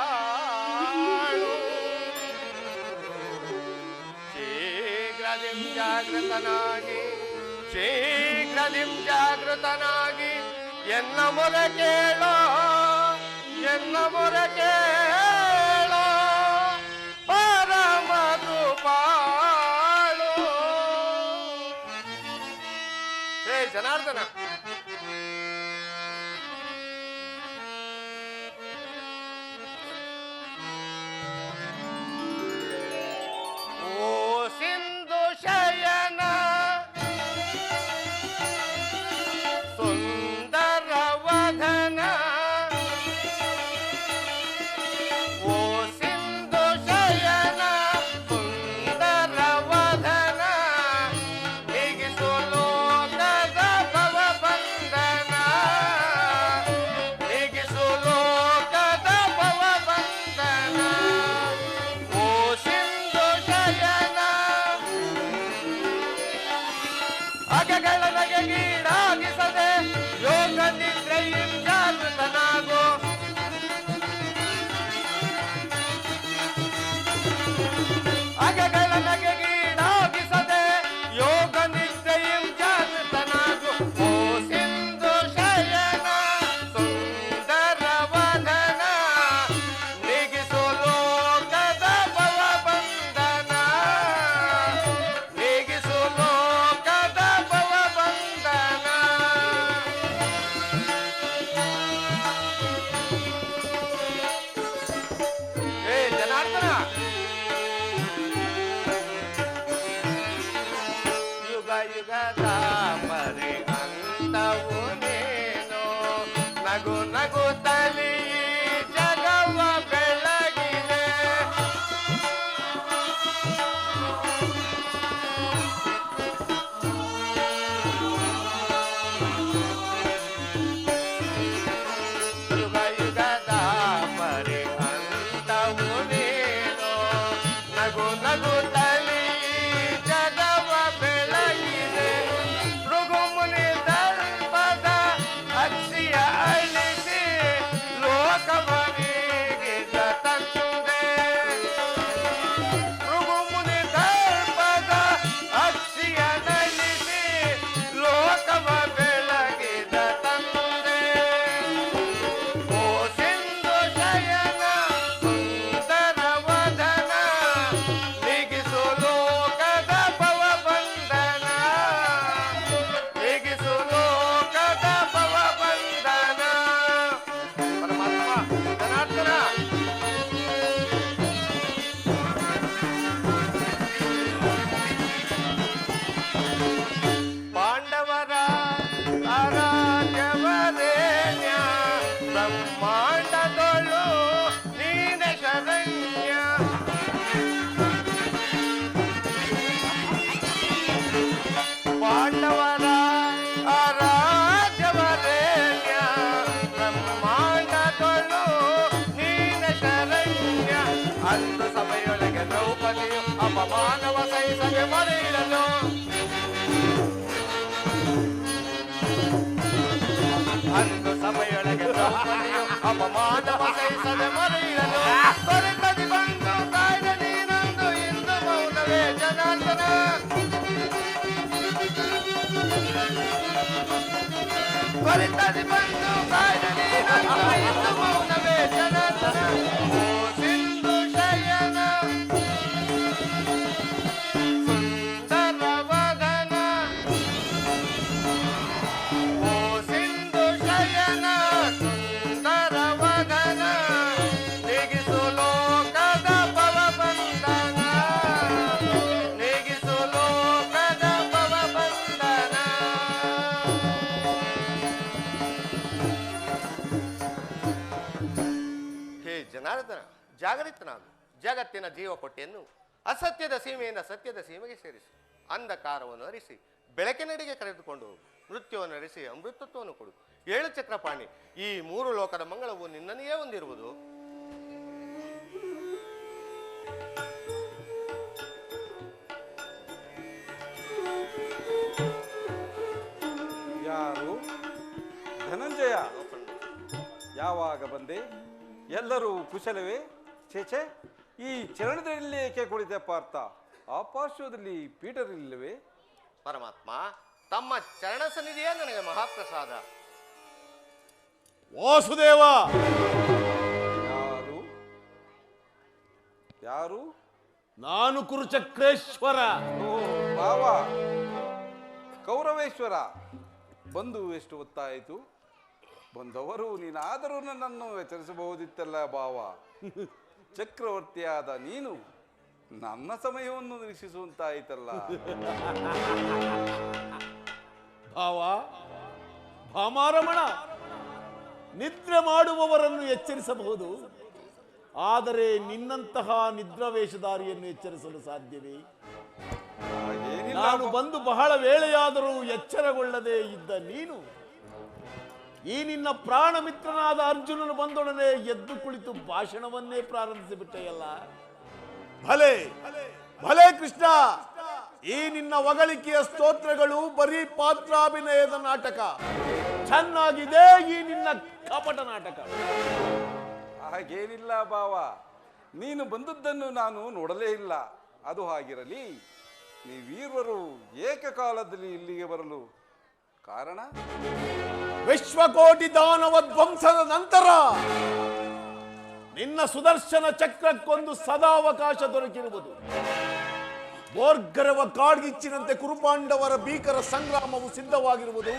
ಶೀಘ್ರದಿಂ ಜಾಗೃತನಾಗಿ ಎನ್ನ ಮೊರೆ ಕೇಳೋ ಪರಮ ಕೃಪಾಳು. ಹೇ ಜನಾರ್ದನ, ಓ ಸಿಂಧು ಶಯನ ಸುಂದರ ವದನ, ಓ ಸಿಂಧು ಶಯನ ಸುಂದರ ವದನ, ನೀಗಿಸು ಲೋಕದ ಭವ ಬಂಧನ, ನೀಗಿಸು ಲೋಕದ ಭವ ಬಂಧನ. ಓ ಸಿಂಧು ಶಯನ ಅಗಗಳ ನಗೆಗೀಡಾಗಿಸದೆ ಯೋಗ ನಿದ್ರೆಯಿಂ ಜಾಗೃತನಾಗೋ. ಅಗಗಳ ನಗೆಗೀಡಾಗಿಸದೆ ಯೋಗ ನಿದ್ರೆಯಿಂ ಜಾಗೃತನಾಗೋ. ಓ ಸಿಂಧು ಶಯನ ಸುಂದರ ವದನ, ನೀಗಿಸು ಲೋಕದ ಭವ ಬಂಧನ, ನೀಗಿಸು ಲೋಕದ ಭವ ಬಂಧನ. ಮರೆಯಿರಲು ಅಂದು ಸಭೆಯೊಳಗೆ ದ್ರೌಪದಿಯು ಅಪಮಾನವ ಸಹಿಸದೆ ಮರೆಯಿರಲು ತ್ವರಿತದಿ ಬಂದು ಕಾಯ್ದೆ ನೀನೊಂದು ಇಂದು ಮೌನವೇ ಜನಾರ್ದನ ತ್ವರಿತದಿ ಬಂದು ಕಾಯ್ದೆ ನೀನೊಂದು ಇಂದು ಮೌನವೇ ಜನಾರ್ದನ ಓ ಸಿಂಧು ಶಯನ ಸುಂದರ ವದನ ಓ ಸಿಂಧು ಶಯನ ಸುಂದರ ವದನ ನೀಗಿಸು ಲೋಕದ ಭವಬಂಧನ ನೀಗಿಸು ಲೋಕದ ಭವಬಂಧನ ಹೇ ಜನಾರ್ದನ ಜಾಗರಿತನಾಗು ಜಗತ್ತಿನ ಜೀವಪೊಟ್ಟೆಯನ್ನು ಅಸತ್ಯದ ಸೀಮೆಯಿಂದ ಸತ್ಯದ ಸೀಮೆಗೆ ಸೇರಿಸು ಅಂಧಕಾರವನ್ನು ಅರಿಸಿ ಬೆಳಕಿನೆಡೆಗೆ ಕರೆದುಕೊಂಡು ಹೋಗು ಮೃತ್ಯುವನ್ನು ಅರಿಸಿ ಅಮೃತತ್ವವನ್ನು ಕೊಡು 7 ಚಕ್ರಪಾಣಿ ಈ 3 ಲೋಕದ ಮಂಗಳವು ನಿನ್ನನ್ನೇ ಹೊಂದಿರುವುದು ಯಾರು? ಧನಂಜಯ, ಯಾವಾಗ ಬಂದೆ? ಎಲ್ಲರೂ ಕುಶಲವೇ? ಛೇಛೆ, ಈ ಚರಣದಲ್ಲಿ ಏಕೆ ಕುಳಿತೆ ಪಾರ್ಥ? ಆ ಪಾರ್ಶ್ವದಲ್ಲಿ ಪೀಠರಿಲ್ಲವೇ? ಪರಮಾತ್ಮ ತಮ್ಮ ಚರಣ ಸನ್ನಿಧಿಯೇ ನನಗೆ ಮಹಾಪ್ರಸಾದ ವಾಸುದೇವ, ಯಾರು? ಯಾರು? ನಾನು ಕುರುಚಕ್ರೇಶ್ವರ. ಓ ಭಾವ, ಕೌರವೇಶ್ವರ. ಬಂದು ಎಷ್ಟು ಹೊತ್ತಾಯಿತು? ಬಂದವರು ನೀನಾದರೂ ನನ್ನನ್ನು ಎಚ್ಚರಿಸಬಹುದಿತ್ತಲ್ಲ ಭಾವ. ಚಕ್ರವರ್ತಿಯಾದ ನೀನು ನನ್ನ ಸಮಯವನ್ನು ನಿರೀಕ್ಷಿಸುವಂತಾಯಿತಲ್ಲ. ಭಾವ, ಭಾಮಾರಮಣ, ನಿದ್ರೆ ಮಾಡುವವರನ್ನು ಎಚ್ಚರಿಸಬಹುದು, ಆದರೆ ನಿನ್ನಂತಹ ನಿದ್ರಾವೇಶಧಾರಿಯನ್ನು ಎಚ್ಚರಿಸಲು ಸಾಧ್ಯವೇ? ಹಾಗೇನಿಲ್ಲ ನಾನು ಬಂದು ಬಹಳ ವೇಳೆಯಾದರೂ ಎಚ್ಚರಗೊಳ್ಳದೆ ಇದ್ದ ನೀನು ಈ ನಿನ್ನ ಪ್ರಾಣ ಮಿತ್ರನಾದ ಅರ್ಜುನನು ಬಂದೊಡನೆ ಎದ್ದು ಕುಳಿತು ಭಾಷಣವನ್ನೇ ಪ್ರಾರಂಭಿಸಿಬಿಟ್ಟೆಯಲ್ಲ. ಭಲೆ ಭಲೆ ಕೃಷ್ಣ, ಈ ನಿನ್ನ ಹೊಗಳಿಕೆಯ ಸ್ತೋತ್ರಗಳು ಬರೀ ಪಾತ್ರಾಭಿನಯದ ನಾಟಕ. ಚೆನ್ನಾಗಿದೆ ಈ ನಿನ್ನ ಕಪಟ ನಾಟಕ. ಹಾಗೇನಿಲ್ಲ ಭಾವ, ನೀನು ಬಂದದ್ದನ್ನು ನಾನು ನೋಡಲೇ ಇಲ್ಲ. ಅದು ಹಾಗಿರಲಿ, ನೀವೀರ್ವರು ಏಕಕಾಲದಲ್ಲಿ ಇಲ್ಲಿಗೆ ಬರಲು ಕಾರಣ? ವಿಶ್ವಕೋಟಿ ದಾನವ ಧ್ವಂಸದ ನಂತರ ನಿನ್ನ ಸುದರ್ಶನ ಚಕ್ರಕ್ಕೊಂದು ಸದಾವಕಾಶ ದೊರಕಿರುವುದು. ಬೋರ್ಗರವ ಕಾಡ್ಗಿಚ್ಚಿನಂತೆ ಕುರುಪಾಂಡವರ ಭೀಕರ ಸಂಗ್ರಾಮವು ಸಿದ್ಧವಾಗಿರುವುದು.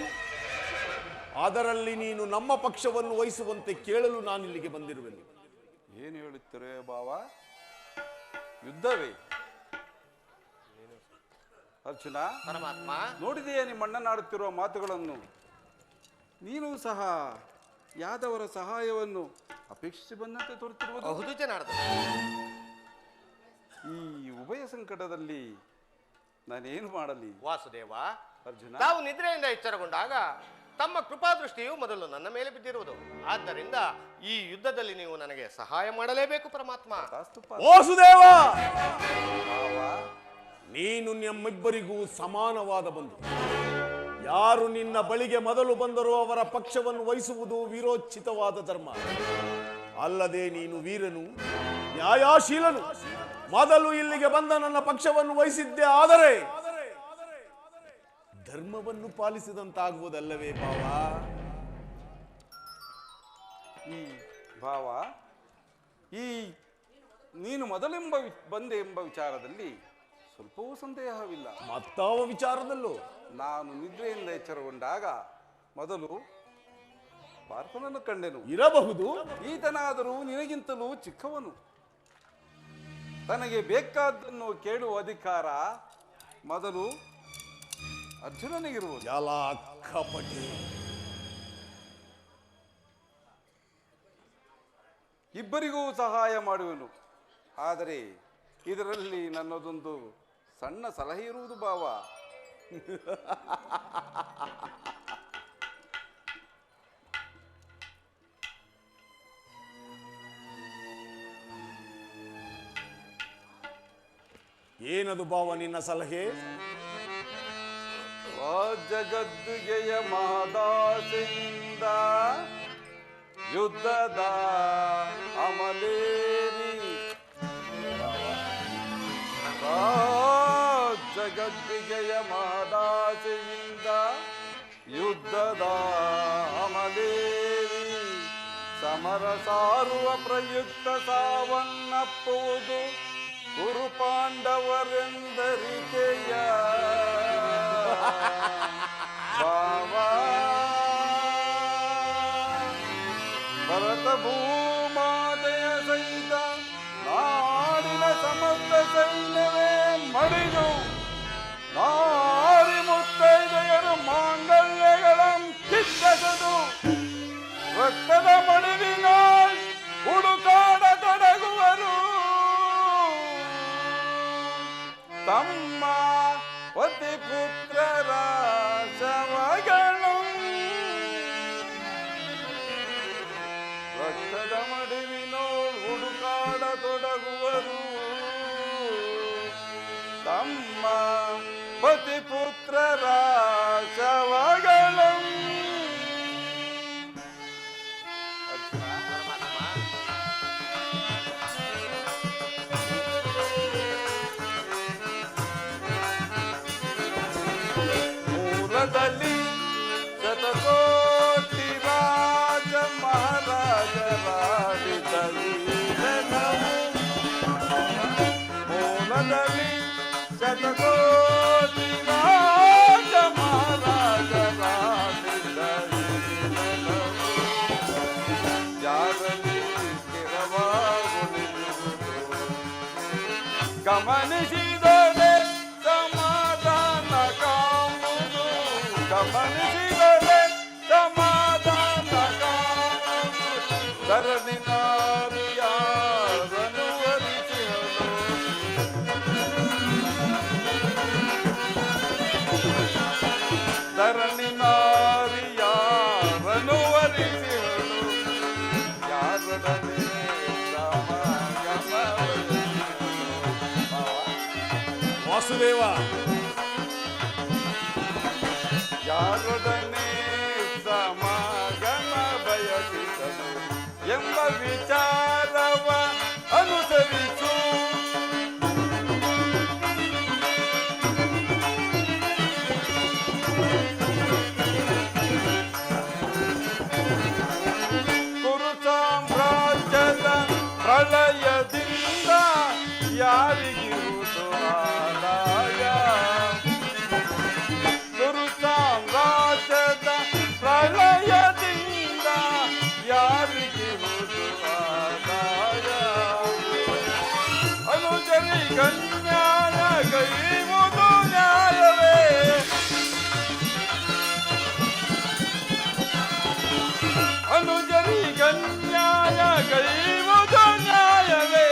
ಅದರಲ್ಲಿ ನೀನು ನಮ್ಮ ಪಕ್ಷವನ್ನು ವಹಿಸುವಂತೆ ಕೇಳಲು ನಾನಿಲ್ಲಿಗೆ ಬಂದಿರುವೆನು. ಏನು ಹೇಳುತ್ತಾರೆ ಭಾವ? ಯುದ್ಧವೇ? ಅರ್ಜುನ, ಪರಮಾತ್ಮ ನೋಡಿದೆಯೇ ನಿಮ್ಮಣ್ಣನಾಡುತ್ತಿರುವ ಮಾತುಗಳನ್ನು? ನೀನು ಸಹ ಯಾದವರ ಸಹಾಯವನ್ನು ಅಪೇಕ್ಷಿಸಿ ಬಂದಂತೆ ತೋರುತ್ತಿರುವುದು. ಹೌದು ಜನಾರ್ದನ, ಈ ಉಭಯ ಸಂಕಟದಲ್ಲಿ ನಾನೇನು ಮಾಡಲಿ? ವಾಸುದೇವ, ಅರ್ಜುನ, ತಾವು ನಿದ್ರೆಯಿಂದ ಎಚ್ಚರಗೊಂಡಾಗ ತಮ್ಮ ಕೃಪಾದೃಷ್ಟಿಯು ಮೊದಲು ನನ್ನ ಮೇಲೆ ಬಿದ್ದಿರುವುದು. ಆದ್ದರಿಂದ ಈ ಯುದ್ಧದಲ್ಲಿ ನೀವು ನನಗೆ ಸಹಾಯ ಮಾಡಲೇಬೇಕು ಪರಮಾತ್ಮ. ವಾಸುದೇವ, ಭಾವ, ನೀನು ನಮ್ಮಿಬ್ಬರಿಗೂ ಸಮಾನವಾದ ಬಂಧು. ಯಾರು ನಿನ್ನ ಬಳಿಗೆ ಮೊದಲು ಬಂದರೋ ಅವರ ಪಕ್ಷವನ್ನು ವಹಿಸುವುದು ವೀರೋಚಿತವಾದ ಧರ್ಮ. ಅಲ್ಲದೆ ನೀನು ವೀರನು, ನ್ಯಾಯಾಶೀಲನು. ಮೊದಲು ಇಲ್ಲಿಗೆ ಬಂದ ನನ್ನ ಪಕ್ಷವನ್ನು ವಹಿಸಿದ್ದೆ ಆದರೆ ಧರ್ಮವನ್ನು ಪಾಲಿಸಿದಂತಾಗುವುದಲ್ಲವೇ ಭಾವ? ಈ ಭಾವ, ಈ ನೀನು ಬಂದೆ ಎಂಬ ವಿಚಾರದಲ್ಲಿ ಸ್ವಲ್ಪವೂ ಸಂದೇಹವಿಲ್ಲ. ಮತ್ತಾವ ವಿಚಾರದಲ್ಲೂ ನಾನು ನಿದ್ರೆಯಿಂದ ಎಚ್ಚರಗೊಂಡಾಗ ಮೊದಲು ಪಾರ್ಥನನ್ನು ಕಂಡೆನು. ಇರಬಹುದು. ಈತನಾದರೂ ನಿನಗಿಂತಲೂ ಚಿಕ್ಕವನು. ತನಗೆ ಬೇಕಾದ್ದನ್ನು ಕೇಳುವ ಅಧಿಕಾರ ಮೊದಲು ಅರ್ಜುನನಿಗಿರುವುದು. ಎಲ್ಲ ಕಪಟಿ. ಇಬ್ಬರಿಗೂ ಸಹಾಯ ಮಾಡುವೆನು. ಆದರೆ ಇದರಲ್ಲಿ ನನ್ನದೊಂದು ಸಣ್ಣ ಸಲಹೆ ಇರುವುದು ಭಾವ. ಏನದು ಭಾವ ನಿನ್ನ ಸಲಹೆ? ಜಗದ್ದುಗೆಯ ಮಾದಾಸೆಯಿಂದ ಯುದ್ಧದ ಅಮಲೇರಿ ಜಗದ್ದಿಗೆಯ ಮಾದಾಸೆಯಿಂದ ಯುದ್ಧದ ಅಮಲೇರಿ ಸಮರ ಸಾರುವ ಪ್ರಯುಕ್ತ ಸಾವನ್ನಪ್ಪುವುದು ಗುರು ಪಾಂಡವರೆಂದರಿಕೆಯ ಭಾವ ಭರತ ಭೂಮಾತೆಯ ಸಹಿತ ನಾಡಿನ ಸಮಸ್ತ ಸೈನ್ಯವೇ ಮಡಿದು ನಾರಿ ಮುತ್ತೈದೆಯರು ಮಾಂಗಲ್ಯಗಳ ಕಿಚ್ಚದು ರಕ್ತದ ಮಡಿವಿನ ಹುಡುಕಾಡ ತೊಡಗುವರು ತಮ್ಮ ಪತಿ ಪುತ್ರರ ಶವಗಳು ರಕ್ತದ ಮಡಿವಿನೋ ಹುಡುಕಾಡ ತೊಡಗುವರು ತಮ್ಮ ಪತಿ ಪುತ್ರರ ಶವಗಳು. ಮೂಲದಲ್ಲಿ ಶತಕೋಟಿ ರಾಜ ಮಹಾರಾಜರಾಡಿದ ಮೂಲದಲ್ಲಿ ಶತಕೋಟಿ ರಾಜ ಮಹಾರಾಜರಾಡಿದ ಯಾರಲ್ಲಿ ಸ್ಥಿರವಾಗುವುದು ಗಮನಿಸಿದರೆ ಸಮಾಧಾನ ಕಾಂಬುದು ಗಮನಿಸಿದರೆ ಸಮಾಧಾನ ಕಾಂಬುದು ಧರಣಿನಾರಿಯಾರನು ವರಿಸಿಹನು ಧರಣಿನಾರಿಯಾರನು ವರಿಸಿಹನು ಯಾರೊಡನೆ ವಾಸುದೇವ, ಯಾರೊಡನೆ ಸಮಾಗಮ ಬಯಸಿದನು ಎಂಬ ವಿಚಾರವ ಅನುಸರಿಸು ಕುರು ಸಾಮ್ರಾಜ್ಯದ ಪ್ರಳಯದಿಂದ ಯಾರಿಗಿರುವುದು ಆದಾಯ ಕುರು ಸಾಮ್ರಾಜ್ಯದ ಪ್ರಳಯದಿಂದ ಯಾರಿಗಿರುವುದು ಆದಾಯ ಅನುಜರಿ ಕನ್ಯಾಯ ಕೈಯುವುದು ನ್ಯಾಯವೇ ಅನುಜರಿ ಕನ್ಯಾಯ ಕೈಯುವುದು ನ್ಯಾಯವೇ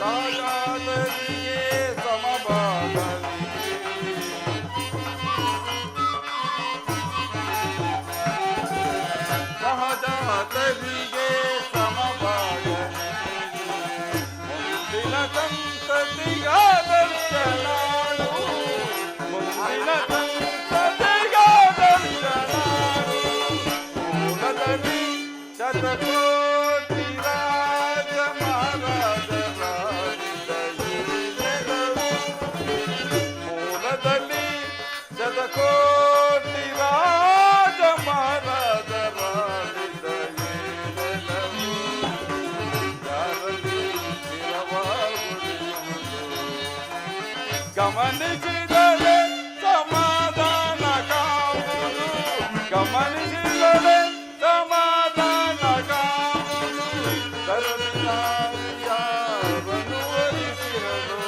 ಸಹಜಾತರಿಗೆ ಸಮಭಾಗವಿದೆ ಸಹಜಾತರಿಗೆ ಸಮಭಾಗವಿದೆ ಮುಂದಿನ ಸಂತತಿಗಾದರ್ಶನಾಡು ಮುಂದಿನ ಸಂತತಿಗಾದರ್ಶನಾಡು ಮೂಲದಲ್ಲಿ ಶತಕೋಟಿ ರಾಜ ಮಹಾರಾಜರಾಡಿದ ಯುರಿಮೆಗಳು ಮೂಲದಲ್ಲಿ ಶತಕೋಟಿ ರಾಜ ಮಹಾರಾಜರಾಡಿದ ಯುರಿಮೆಗಳು ಯಾರಲ್ಲಿ ಸ್ಥಿರವಾಗುವುದು ಗಮನಿಸಿದರೆ ಸಮಾಧಾನ ಕಾಮುದು ಗಮನಿಸಿದರೆ ಸಮಾಧಾನ ಕಾಮುದು ಧರಣಿನಾರಿಯಾರನು ವರಿಸಿಹನು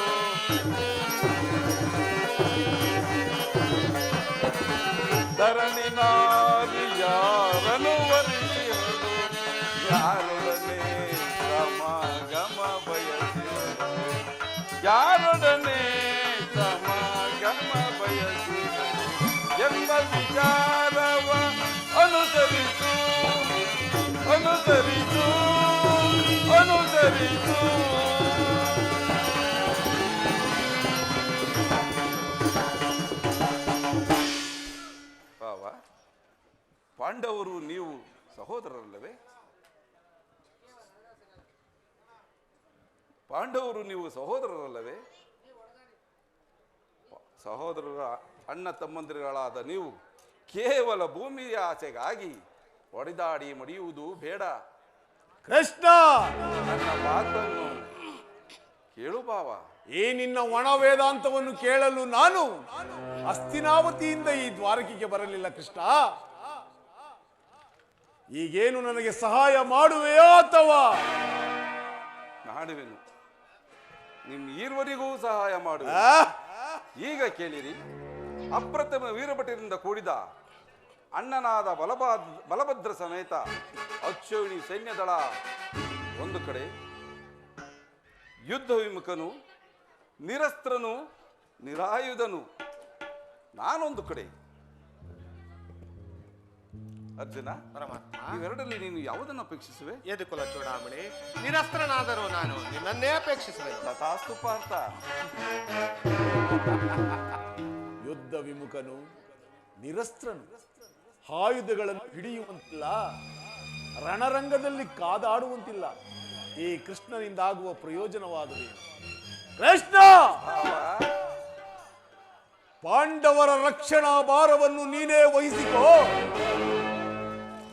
ಧರಣಿನಾರಿಯಾರನು ವರಿಸಿಹನು ಯಾರೊಡನೆ ಸಮಾಗಮ ಬಯಸಿಹನು ಯಾರೊಡನೆ ಸಮಾಗಮ ಬಯಸಿಹನು ಎಂಬ ವಿಚಾರವ ಅನುಸರಿಸು ಅನುಸರಿಸು ಅನುಸರಿಸು ಪಾಂಡವರು ನೀವು ಸಹೋದರರಲ್ಲವೇ? ಪಾಂಡವರು ನೀವು ಸಹೋದರರಲ್ಲವೇ? ಸಹೋದರರ ಅಣ್ಣ ತಮ್ಮಂದಿರುಗಳಾದ ನೀವು ಕೇವಲ ಭೂಮಿಯ ಆಸೆಗಾಗಿ ಹೊಡೆದಾಡಿ ಮಡಿಯುವುದು ಬೇಡ. ಕೃಷ್ಣ, ನನ್ನ ಮಾತನ್ನು ಕೇಳು ಭಾವ. ಈ ನಿನ್ನ ಒಣ ವೇದಾಂತವನ್ನು ಕೇಳಲು ನಾನು ಹಸ್ತಿನಾವತಿಯಿಂದ ಈ ದ್ವಾರಕೆಗೆ ಬರಲಿಲ್ಲ ಕೃಷ್ಣ. ಈಗೇನು ನನಗೆ ಸಹಾಯ ಮಾಡುವೆಯೋ ಅಥವಾ? ಮಾಡುವೆನು, ನಿಮ್ಮ ಈರ್ವರಿಗೂ ಸಹಾಯ ಮಾಡುವೆ. ಈಗ ಕೇಳಿರಿ. ಅಪ್ರತಿಮ ವೀರಭಟರಿಂದ ಕೂಡಿದ ಅಣ್ಣನಾದ ಬಲಭದ್ರ ಸಮೇತ ಅಕ್ಷೋಣಿ ಸೈನ್ಯದಳ ಒಂದು ಕಡೆ, ಯುದ್ಧ ವಿಮುಖನು ನಿರಸ್ತ್ರನು ನಿರಾಯುಧನು ನಾನೊಂದು ಕಡೆ. ಅರ್ಜುನ, ಪರಮಾತ್ಮ, ಇವೆರಡರಲ್ಲಿ ನೀನು ಯಾವುದನ್ನು ಅಪೇಕ್ಷಿಸುವೆ? ಯದುಕುಲ ಚೂಡಾಮಣಿ, ನಿರಸ್ತ್ರನಾದರೂ ನಾನು ನಿನ್ನನ್ನೇ ಅಪೇಕ್ಷಿಸುವೆ. ತಥಾಸ್ತು ಪಾರ್ಥ. ಯುದ್ಧ ವಿಮುಖನು ನಿರಸ್ತ್ರನು ಆಯುಧಗಳನ್ನು ಹಿಡಿಯುವಂತಿಲ್ಲ, ರಣರಂಗದಲ್ಲಿ ಕಾದಾಡುವಂತಿಲ್ಲ. ಈ ಕೃಷ್ಣನಿಂದಾಗುವ ಪ್ರಯೋಜನವಾದವೇನು? ಕೃಷ್ಣ, ಪಾಂಡವರ ರಕ್ಷಣಾ ಭಾರವನ್ನು ನೀನೇ ವಹಿಸಿಕೋ.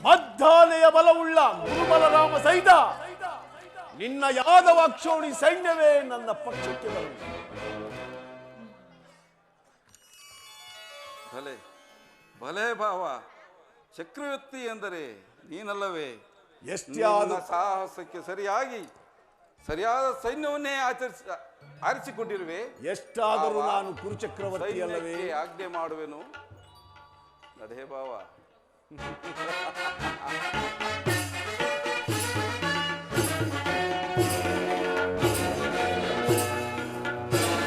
ಮದ್ದಾನೆಯ ಬಲವುಳ್ಳ ಗುರುಬಲರಾಮ ಸಹಿತ ನಿನ್ನ ಯಾದವ ಅಕ್ಷೋಣಿ ಸೈನ್ಯವೇ ನನ್ನ ಪಕ್ಷಕ್ಕೆ ಬರಲಿ. ಭಲೆ ಭಲೆ ಭಾವ, ಚಕ್ರವರ್ತಿ ಎಂದರೆ ನೀನಲ್ಲವೇ? ಎಷ್ಟೇ ನಿನ್ನ ಸಾಹಸಕ್ಕೆ ಸರಿಯಾದ ಸೈನ್ಯವನ್ನೇ ಆರಿಸಿಕೊಂಡಿರುವೆ. ಎಷ್ಟಾದರೂ ನಾನು ಕುರುಚಕ್ರವರ್ತಿ ಅಲ್ಲವೇ? ಸೈನ್ಯಕ್ಕೆ ಆಜ್ಞೆ ಮಾಡುವೆನು, ನಡೆ ಭಾವ.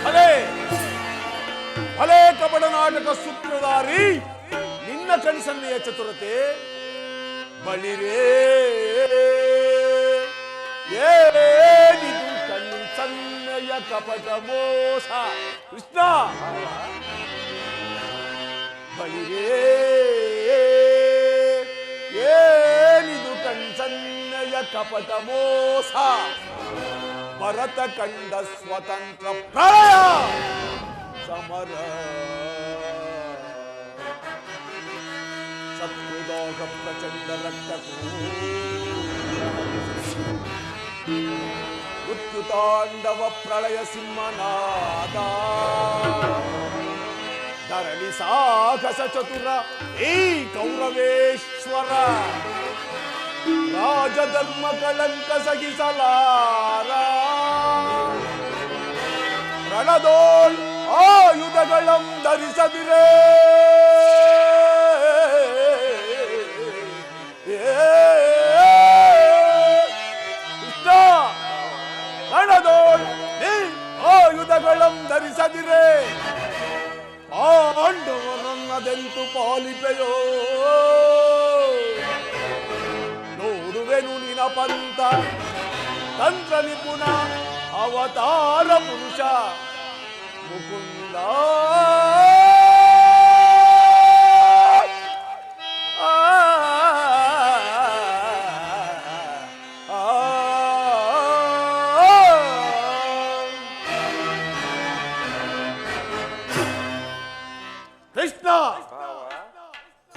ಭಲೆ ಭಲೆ ಕಪಟ ನಾಟಕ ಸೂತ್ರಧಾರಿ, ನಿನ್ನ ಕಣ್ಸನ್ನೆಯ ಚತುರತೆ ಬಳಿರೇ. ಏನಿದು ಕಣ್ಸನ್ನೆಯ ಕಪಟ ಮೋಸ? ಕೃಷ್ಣ, ಬಳಿರೇ. ಏನಿದು ಕಣ್ಸನ್ನೆಯ ಕಪಟ ಮೋಸ? ಭರತ ಕಂಡ ಸ್ವತಂತ್ರ ಪ್ರಳಯ ಸಮರ. ಶತ್ರುದೋಗ ಪ್ರಚಂಡ ರಕ್ತಕೂ ಮೃತ್ಯುತಾಂಡವ ಪ್ರಳಯ ಸಿಂಹನಾದ. ಧರಣಿ ಸಾಹಸ ಚತುರ ಈ ಕೌರವೇಶ್ವರ. ರಾಜಧರ್ಮ ಕಳಂಕ ಸಹಿಸಲಾರ. ರಣದೋಳ್ ಆಯುಧಗಳಂ ಧರಿಸದಿರೇ. ರಣದೋಳ್ ಆಯುಧಗಳಂ ಧರಿಸದಿರೇ. ಪಾಂಡವರನ್ನದೆಂತು ಪಾಲಿಪೆಯೋ. ನೋಡುವೆನು ನಿನ ಪಂಥ ತಂತ್ರ ನಿಪುಣ ಅವತಾರ ಪುರುಷ ಮುಕುಂದ. ಕೃಷ್ಣ,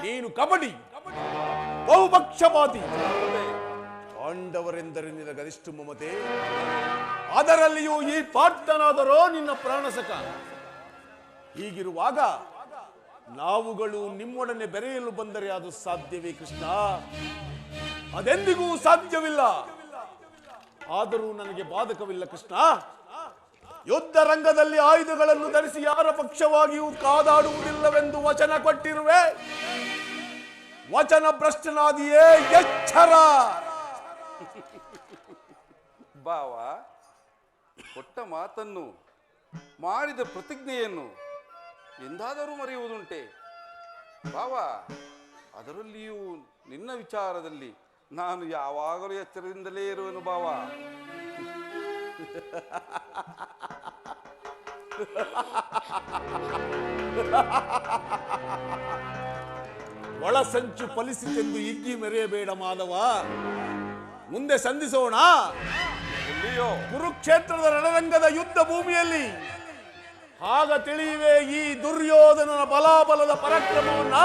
ನೀನು ಕಬಡ್ಡಿ ಬಹುಪಕ್ಷಪಾತಿ. ಪಾಂಡವರೆಂದರೆ ನಿನ್ನ ಗರಿಷ್ಠ ಮಮತೆ, ಅದರಲ್ಲಿಯೂ ಈ ಪಾರ್ಥನಾದರೋ ನಿನ್ನ ಪ್ರಾಣಸಕ. ಹೀಗಿರುವಾಗ ನಾವುಗಳು ನಿಮ್ಮೊಡನೆ ಬೆರೆಯಲು ಬಂದರೆ ಅದು ಸಾಧ್ಯವೇ ಕೃಷ್ಣ? ಅದೆಂದಿಗೂ ಸಾಧ್ಯವಿಲ್ಲ. ಆದರೂ ನನಗೆ ಬಾಧಕವಿಲ್ಲ ಕೃಷ್ಣ. ಯುದ್ಧ ರಂಗದಲ್ಲಿ ಆಯುಧಗಳನ್ನು ಧರಿಸಿ ಯಾರ ಪಕ್ಷವಾಗಿಯೂ ಕಾದಾಡುವುದಿಲ್ಲವೆಂದು ವಚನ ಕೊಟ್ಟಿರುವೆ. ವಚನ ಭ್ರಷ್ಟನಾದಿಯೇ, ಎಚ್ಚರ. ಭಾವ, ಕೊಟ್ಟ ಮಾತನ್ನು ಮಾಡಿದ ಪ್ರತಿಜ್ಞೆಯನ್ನು ಎಂದಾದರೂ ಮರೆಯುವುದುಂಟೆ? ಭಾವ, ಅದರಲ್ಲಿಯೂ ನಿನ್ನ ವಿಚಾರದಲ್ಲಿ ನಾನು ಯಾವಾಗಲೂ ಎಚ್ಚರದಿಂದಲೇ ಇರುವೆನು ಭಾವ. ಒಳಸಂಚು ಫಲಿಸಿತೆಂದು ಹಿಗ್ಗಿ ಮೆರೆಯಬೇಡ ಮಾಧವ. ಮುಂದೆ ಸಂಧಿಸೋಣ. ಎಲ್ಲಿಯೋ ಕುರುಕ್ಷೇತ್ರದ ರಣರಂಗದ ಯುದ್ಧ ಭೂಮಿಯಲ್ಲಿ ಆಗ ತಿಳಿಯುವೆ ಈ ದುರ್ಯೋಧನನ ಬಲಾಬಲದ ಪರಾಕ್ರಮವನ್ನ,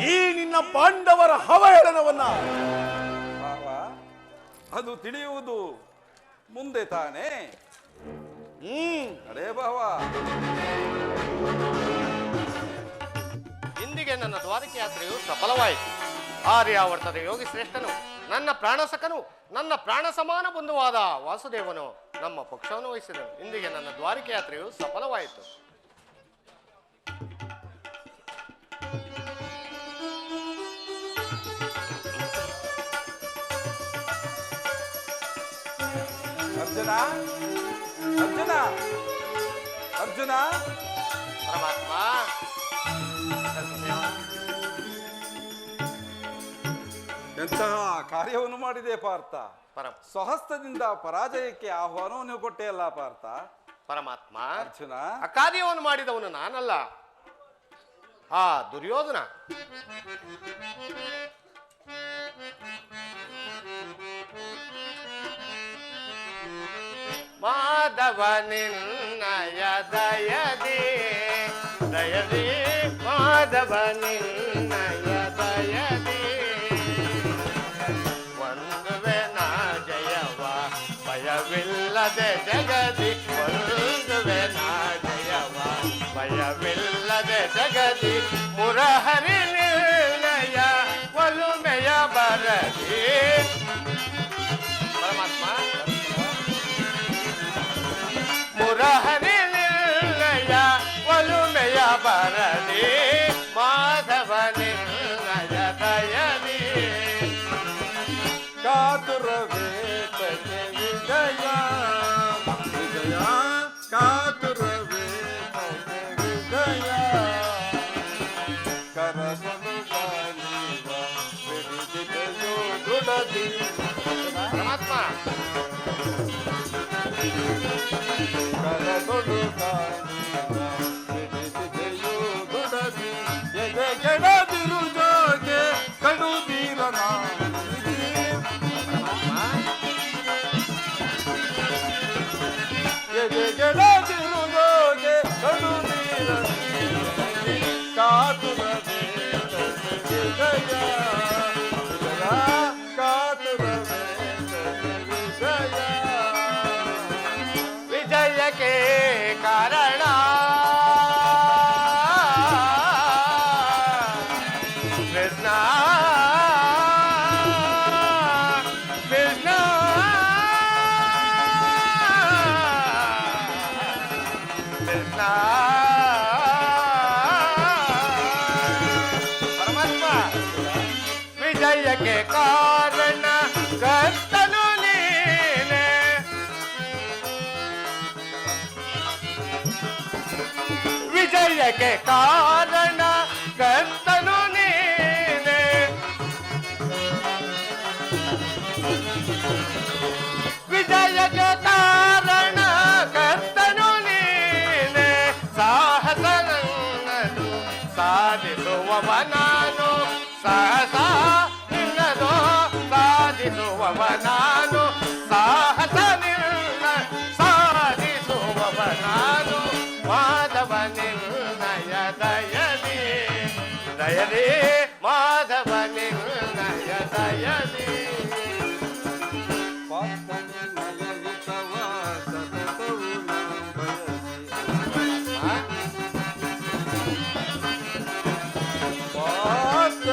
ಈ ನಿನ್ನ ಪಾಂಡವರ ಅವಹೇಳನವನ್ನ. ಭಾವ, ಅದು ತಿಳಿಯುವುದು ಮುಂದೆ ತಾನೇ. ಅಡೇ ಭಾವ, ಇಂದಿಗೆ ನನ್ನ ದ್ವಾರಕೆ ಯಾತ್ರೆಯು ಸಫಲವಾಯಿತು. ಆರ್ಯಾವರ್ತದ ಯೋಗಿ ಶ್ರೇಷ್ಠನು, ನನ್ನ ಪ್ರಾಣಸಖನು, ನನ್ನ ಪ್ರಾಣ ಸಮಾನ ಬಂಧುವಾದ ವಾಸುದೇವನು ನಮ್ಮ ಪಕ್ಷವನ್ನು ವಹಿಸಿದನು. ಇಂದಿಗೆ ನನ್ನ ದ್ವಾರಕೆ ಯಾತ್ರೆಯು ಸಫಲವಾಯಿತು. ಅರ್ಜುನ ಅರ್ಜುನ ಅರ್ಜುನ, ಪರಮಾತ್ಮ, ಎಂತಹ ಕಾರ್ಯವನ್ನು ಮಾಡಿದೆ ಪಾರ್ಥ. ಪರಮ ಸ್ವಹಸ್ತದಿಂದ ಪರಾಜಯಕ್ಕೆ ಆಹ್ವಾನವನ್ನು ಕೊಟ್ಟೆಯಲ್ಲ ಪಾರ್ಥ. ಪರಮಾತ್ಮ, ಅರ್ಜುನ, ಅಕಾರ್ಯವನ್ನು ಮಾಡಿದವನು ನಾನಲ್ಲ, ಆ ದುರ್ಯೋಧನ. ಮಾಧವ ನಿನ್ನಯ ದಯದಿ ದಯದಿ, ಮಾಧವ ನಿನ್ನಯ ದಯದಿ ಒಂದುವೆ ನಾ ಜಯವ ಭಯವಿಲ್ಲದೆ ಜಗದಿ, ಒಂದುವೆ ನಾ ಜಯವ ಭಯವಿಲ್ಲದೆ ಜಗದಿ, ಮುರಹರಿ ನಿನ್ನಯ ಒಲುಮೆಯ ಬರದಿ. ಪರಮಾತ್ಮ, ಮುರಹರಿ ನಿನ್ನಯ ಒಲುಮೆಯ ಬರದಿ, ಮಾಧವ ನಿನ್ನಯ ದಯದಿ ಕಾತುರವೇತಕ್ಕೆ ವಿಜಯ ವಿಜಯ, ಕಾತುರವೇತಕ್ಕೆ ವಿಜಯ, ಕರಸನು ಕಾಣಿವ ಬಿಡಿದಿದೆಯೋ ದುಡದಿ. ಪರಮಾತ್ಮ, ಕರದೊಡು ಕಾಣಿವ ಬಿಡಿದಿದೆಯೋ ದುಡದಿ, ಎದೆಗೆಡದಿರು ಜೋಗೆ ಕಡುಬೀರನ ಎದೆಗೆಡದಿರುಗೋಗೆ ಕಡುಬೀರನ ಕಾತುರವೇ ವಿಜಯ ವಿಜಯ, ಕಾತುರವೇ ವಿಜಯ. ವಿಜಯಕ್ಕೆ ಕಾರಣ ಕೃಷ್ಣ ಕೃಷ್ಣ, ಕೃಷ್ಣ. ಪರಮಾತ್ಮ, ವಿಜಯಕ್ಕೆ ಕಾರಣ ಕರ್ತನು ನೀನೆ, ವಿಜಯಕ್ಕೆ ಕಾರಣ ಕರ್ತನು ನೀನೆ, ವಿಜಯಕ್ಕೆ ಕಾರಣ ಕರ್ತನು ನೀನೆ, ಸಾಹಸ ನನ್ನದು ಸಾಧಿಸುವವ ನಾನು, ಸಾಹಸ ನಿನ್ನದು ಸಾಧಿಸುವವ ನಾನು, ಸಾಹಸ ನಿನ್ನ ಸಾಧಿಸುವವ ನಾನು, ಮಾಧವ ನಿನ್ನಯ ದಯದಿ ದಯದಿ, ಮಾಧವ ನಿನ್ನಯ ದಯದಿ. ಪಾರ್ಥನಿಮಯವಿತವ ಸತತವು ನಾವು ಬಯಸಿ,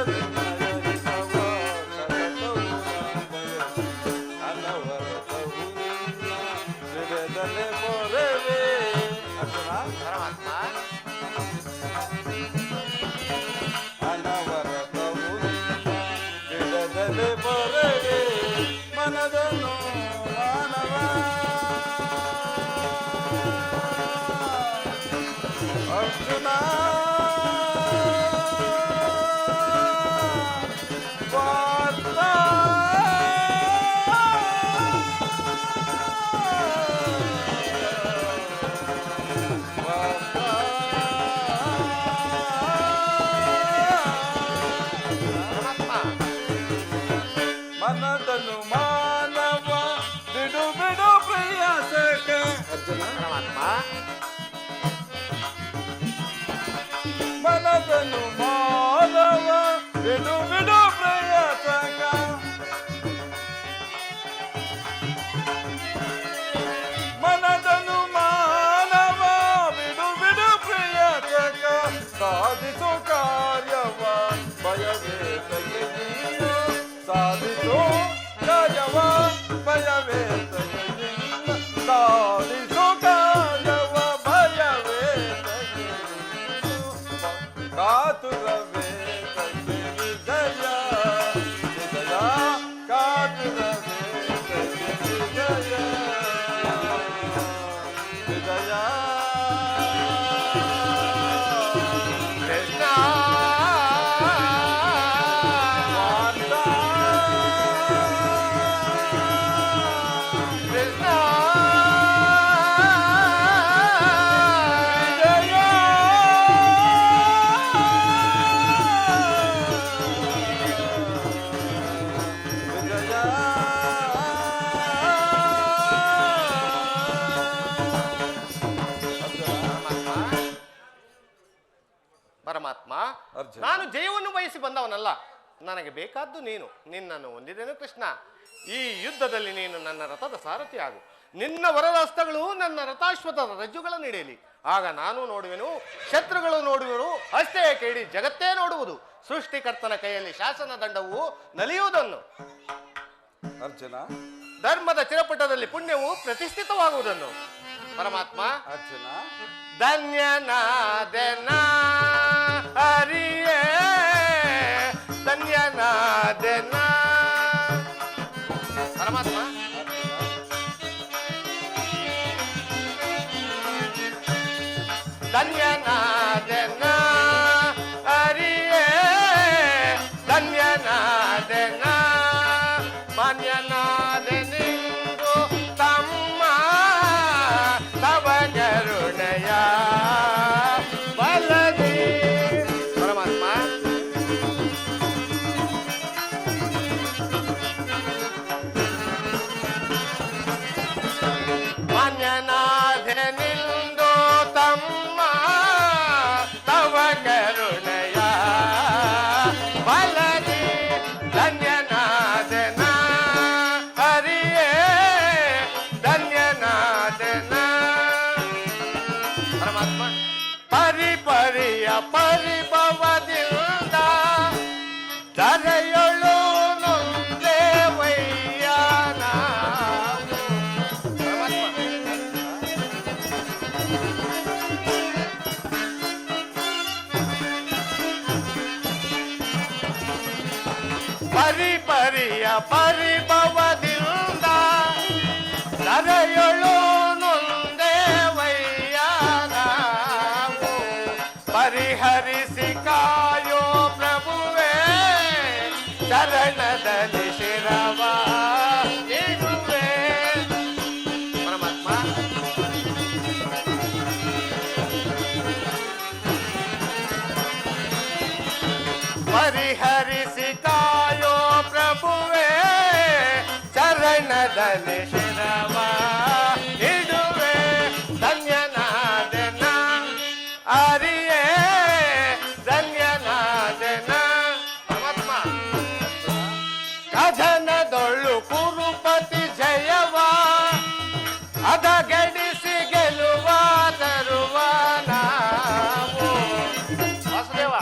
ಪಾರ್ಥನಿಮಯವಿತವ ಸತತವು ನಾವು ಬಯಸಿ, ಅನವರತವು ನಿನ್ನ ಹೃದಯದಲ್ಲೇ ಮೊರೆವೆ. ಅರ್ಜುನ, ಪರಮಾತ್ಮ, ಅನವರತವು ನಿನ್ನ ಹೃದಯದಲ್ಲೇ ಮೊರೆವೆ, ಮನದನು ಮಾನವ. ಅರ್ಜುನ, ಪಾರ್ಥ, ಪಾರ್ಥ, ಮನದನು ಮಾನವ ಬಿಡು ಬಿಡು ಪ್ರಯಾಸಕ್ಕೆ. ಅರ್ಜುನ, ಪರಮಾತ್ಮ ಮನದನು ಮಾನವ ಬಿಡು ಬಿಡು ಪ್ರಯಾಸಕ. ಮನದನು ಮಾನವ ಬಿಡು ಬಿಡು ಪ್ರಯಾಸಕ. ಸಾಧಿಸೋ ಕಾರ್ಯವ ಭಯವೇ ತಗೆದೀಯೋ. ಸಾಧಿಸೋ ಕಾರ್ಯವ ಭಯವೇ ತಗೆದೀಯೋ. ಸಾಧಿಸೋ ಕಾರ್ಯವ ಭಯವೇ ತಗೆದೀಯೋ. ಕಾತುರವೇ ತಗೆ ವಿಜಯ ವಿಜಯ. ಕಾತುರವೇ ತಗೆ ವಿಜಯ ವಿಜಯ. ಕೃಷ್ಣ ಕೃಷ್ಣ ಪರಮಾತ್ಮ, ಅರ್ಜುನ. ನಾನು ಜಯವನ್ನು ಬಯಸಿ ಬಂದವನಲ್ಲ. ನನಗೆ ಬೇಕಾದ್ದು ನೀನು. ನಿನ್ನನ್ನು ಹೊಂದಿದೆನು ಕೃಷ್ಣ. ಈ ಯುದ್ಧದಲ್ಲಿ ನೀನು ನನ್ನ ರಥದ ಸಾರಥಿ ಆಗು. ನಿನ್ನ ವರದಸ್ತಗಳು ನನ್ನ ರಥಾಶ್ವತದ ರಜ್ಜುಗಳನ್ನು ಹಿಡಿಯಲಿ. ಆಗ ನಾನು ನೋಡುವೆನು, ಶತ್ರುಗಳು ನೋಡುವರು. ಅಷ್ಟೇ ಕೇಳಿ ಜಗತ್ತೇ ನೋಡುವುದು. ಸೃಷ್ಟಿಕರ್ತನ ಕೈಯಲ್ಲಿ ಶಾಸನ ದಂಡವು ನಲಿಯುವುದನ್ನು, ಅರ್ಜುನ, ಧರ್ಮದ ಚಿರಪಟದಲ್ಲಿ ಪುಣ್ಯವು ಪ್ರತಿಷ್ಠಿತವಾಗುವುದನ್ನು. ಪರಮಾತ್ಮ, ಅರ್ಜುನ, ಧನ್ಯನಾದೆನ ಹರಿಯೇ, ಧನ್ಯನಾದೆನ. ಪರಮಾತ್ಮ, ಧನ್ಯನಾದೆನ ಹರಿಯೇ, ಧನ್ಯನಾದೆನ. ಮಾನ್ಯನಾದೆನಿಂದು ತಮ್ಮ ತವ ಕರುಣೆಯ ಬಲದಿ. ಪರಮಾತ್ಮ, ಮಾನ್ಯನಾದೆನಿಂದು ತಮ್ಮ ತವ ಕರುಣೆಯ ಬಲದಿ. ಧನ್ಯನಾದೆನ ಹರಿಯೇ, ಧನ್ಯನಾದೆನ. ಪರಮಾತ್ಮ, ಪರಿಪರಿಯ ಪರಿಭವದಿಂದ ಧರೆಯೊಳು ನೊಂದೇವಯ್ಯ ನಾವು. ಪರಮಾತ್ಮ, ಪರಿಪರಿಯ ಪರಿಭವದಿಂದ ಧರೆಯೊಳು ನೊಂದೇವಯ್ಯ ನಾವು. ಪರಿಹರಿಸಿ ಕಾಯೋ ಪ್ರಭುವೇ, ಚರಣದಲ್ಲಿ ಶಿರವ ಇಡುವೆ. ಪರಮಾತ್ಮ, ಪರಿಹರಿಸಿ ಕಾಯೋ ಪ್ರಭುವೇ, ಚರಣದಲ್ಲಿ ಶಿರವ ಇಡುವೆ. ಧನ್ಯನಾದೆನ ಹರಿಯೇ, ಧನ್ಯನಾದೆನ. ಪರಮಾತ್ಮ, ಕಥನದೊಳ್ಳು ಕುರುಪತಿ ಜಯವ ಅದಗೆಡಿಸಿ ಗೆಲುವ ತರುವ ನಾವು. ವಾಸುದೇವ,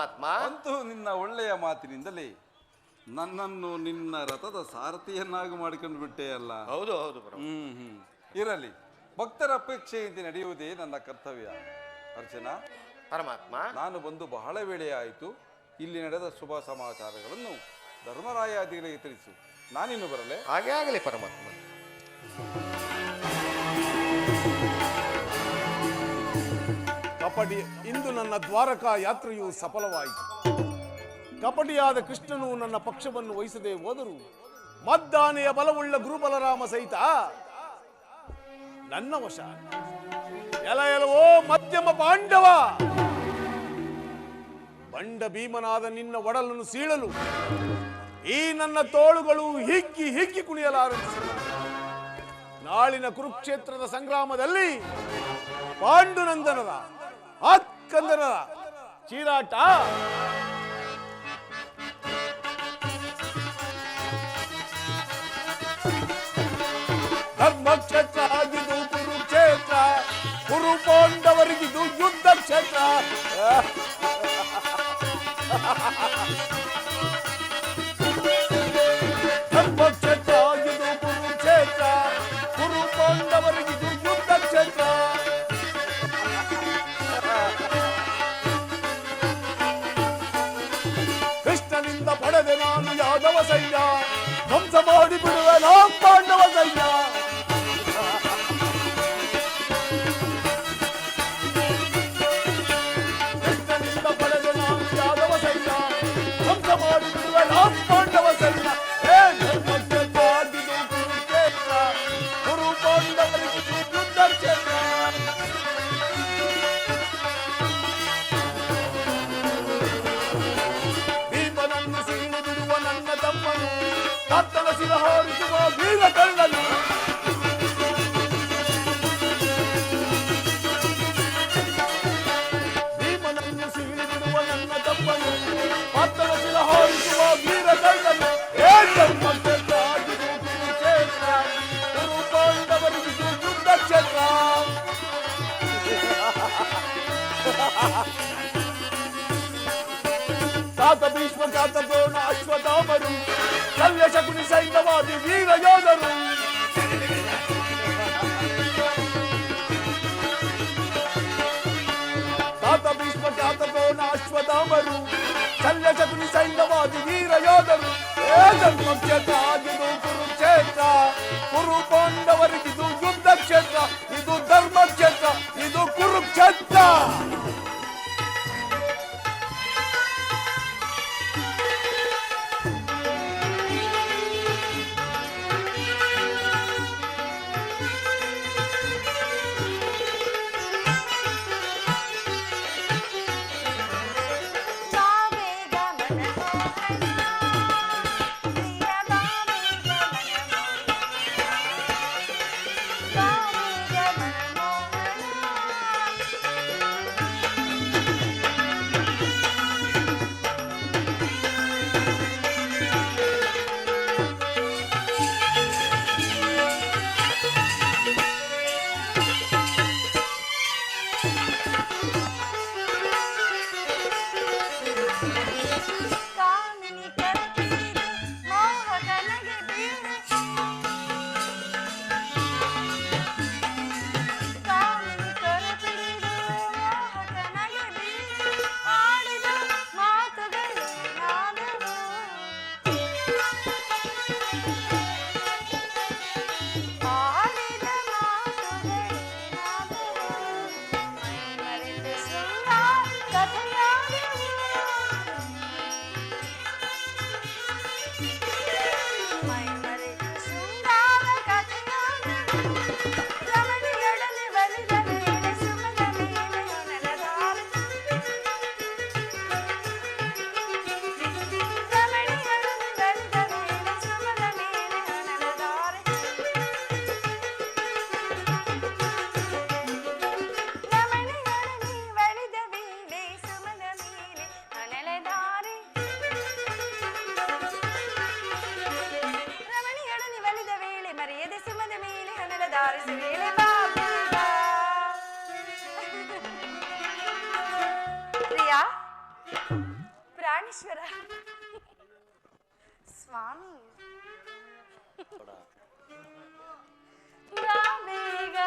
ಪರಮಾತ್ಮ. ಅಂತೂ ನಿನ್ನ ಒಳ್ಳೆಯ ಮಾತಿನಿಂದಲೇ ನನ್ನನ್ನು ನಿನ್ನ ರಥದ ಸಾರಥಿಯನ್ನಾಗಿ ಮಾಡಿಕೊಂಡು ಬಿಟ್ಟೆ ಅಲ್ಲ. ಹೌದು ಹೌದು ಪರಮಾತ್ಮ. ಇರಲಿ, ಭಕ್ತರ ಅಪೇಕ್ಷೆಯಂತೆ ನಡೆಯುವುದೇ ನನ್ನ ಕರ್ತವ್ಯ. ಅರ್ಚನಾ, ಪರಮಾತ್ಮ, ನಾನು ಬಂದು ಬಹಳ ವೇಳೆಯಾಯಿತು. ಇಲ್ಲಿ ನಡೆದ ಶುಭ ಸಮಾಚಾರಗಳನ್ನು ಧರ್ಮರಾಯಾದಿಗಳಿಗೆ ತಿಳಿಸು. ನಾನಿನ್ನು ಬರಲೇ? ಹಾಗೆ ಆಗಲಿ ಪರಮಾತ್ಮ. ಕಪಟಿ, ಇಂದು ನನ್ನ ದ್ವಾರಕಾ ಯಾತ್ರೆಯು ಸಫಲವಾಯಿತು. ಕಪಟಿಯಾದ ಕೃಷ್ಣನು ನನ್ನ ಪಕ್ಷವನ್ನು ವಹಿಸದೆ ಹೋದರು ಮದ್ದಾನೆಯ ಬಲವುಳ್ಳ ಗುರುಬಲರಾಮ ಸಹಿತ ನನ್ನ ವಶ. ಎಲವೋ ಮಧ್ಯಮ ಪಾಂಡವ, ಬಂಡ ಭೀಮನಾದ ನಿನ್ನ ಒಡಲನ್ನು ಸೀಳಲು ಈ ನನ್ನ ತೋಳುಗಳು ಹಿಗ್ಗಿ ಹಿಗ್ಗಿ ಕುಣಿಯಲಾರಂಭಿಸಿದ. ನಾಳಿನ ಕುರುಕ್ಷೇತ್ರದ ಸಂಗ್ರಾಮದಲ್ಲಿ ಪಾಂಡುನಂದನದ ಆತ್ಕಂದನದ ಚೀರಾಟ ಧರ್ಮಕ್ಷೇತ್ರ ಆಗಿದ್ದು ಕುರುಕ್ಷೇತ್ರ, ಕುರು ಪಾಂಡವರಿಗಿದು ಯುದ್ಧ ಕ್ಷೇತ್ರ. ಧರ್ಮಕ್ಷೇತ್ರ ಆಗಿದ್ದು ಕುರುಕ್ಷೇತ್ರ, ಕುರು ಪಾಂಡವರಿಗಿದು ಯುದ್ಧ ಕ್ಷೇತ್ರ. ಕೃಷ್ಣನಿಂದ ಪಡೆದೆ ನಾನು ಯಾದವ ಸೈನ್ಯ, ಧ್ವಂಸ ಮಾಡಿ ಬಿಡುವೆ ನಾ ಪಾಂಡವ ಸೈನ್ಯ. ಕೃಷ್ಣನಿಂದ ಪಡೆದೆ ನಾನು ಯಾದವ ಸೈನ್ಯ, ಧ್ವಂಸ ಮಾಡಿ ಬಿಡುವೆ ನಾ ಪಾಂಡವ ಸೈನ್ಯ. ಧರ್ಮಕ್ಷೇತ್ರ ಆಗಿದ್ದು ಕುರುಕ್ಷೇತ್ರ, ಕುರು ಪಾಂಡವರಿಗಿದು ಯುದ್ಧ ಕ್ಷೇತ್ರ. ದೀಪನನ್ನು ಸೀಳು ಬಿಡುವ ನನ್ನ ತಮ್ಮನು, ಕತ್ತಲ ಶಿರ ಹಾರಿಸುವ ವೀರ ಕಳ್ಳನು. ಭೀಮನನ್ನು ಸೀಳು ಬಿಡುವ ನನ್ನ ತಮ್ಮನು, ಕತ್ತಲ ಶಿರ ಹಾರಿಸುವ ವೀರ ಕಳ್ಳನು. ಧರ್ಮಕ್ಷೇತ್ರ ಆಗಿದ್ದು ಕುರುಕ್ಷೇತ್ರ, ಕುರು ಪಾಂಡವರಿಗಿದು ಯುದ್ಧ ಕ್ಷೇತ್ರ. ತಾತ ಭೀಷ್ಮ, ತಾತ ದ್ರೋಣ, ಅಶ್ವತ್ಥಾಮರು, ಶಲ್ಯ ಶಕುನಿ ಸೈನ್ಯವಾದಿ ವೀರ ಯೋಧರು. ತಾತ ಭೀಷ್ಮ, ತಾತ ದ್ರೋಣ, ಅಶ್ವತ್ಥಾಮರು, ಶಲ್ಯ ಶಕುನಿ ಸೈನ್ಯವಾದಿ ವೀರ ಯೋಧರು. ಧರ್ಮಕ್ಷೇತ್ರ ಆಗಿದ್ದು ಕುರುಕ್ಷೇತ್ರ, ಕುರು ಪಾಂಡವರಿಗಿದು ಯುದ್ಧ ಕ್ಷೇತ್ರ. ಇದು ಧರ್ಮಕ್ಷೇತ್ರ, ಇದು ಕುರುಕ್ಷೇತ್ರ. ಪ್ರಿಯಾ ಸ್ವಾಮಿ ಬಾ ಬೇಗ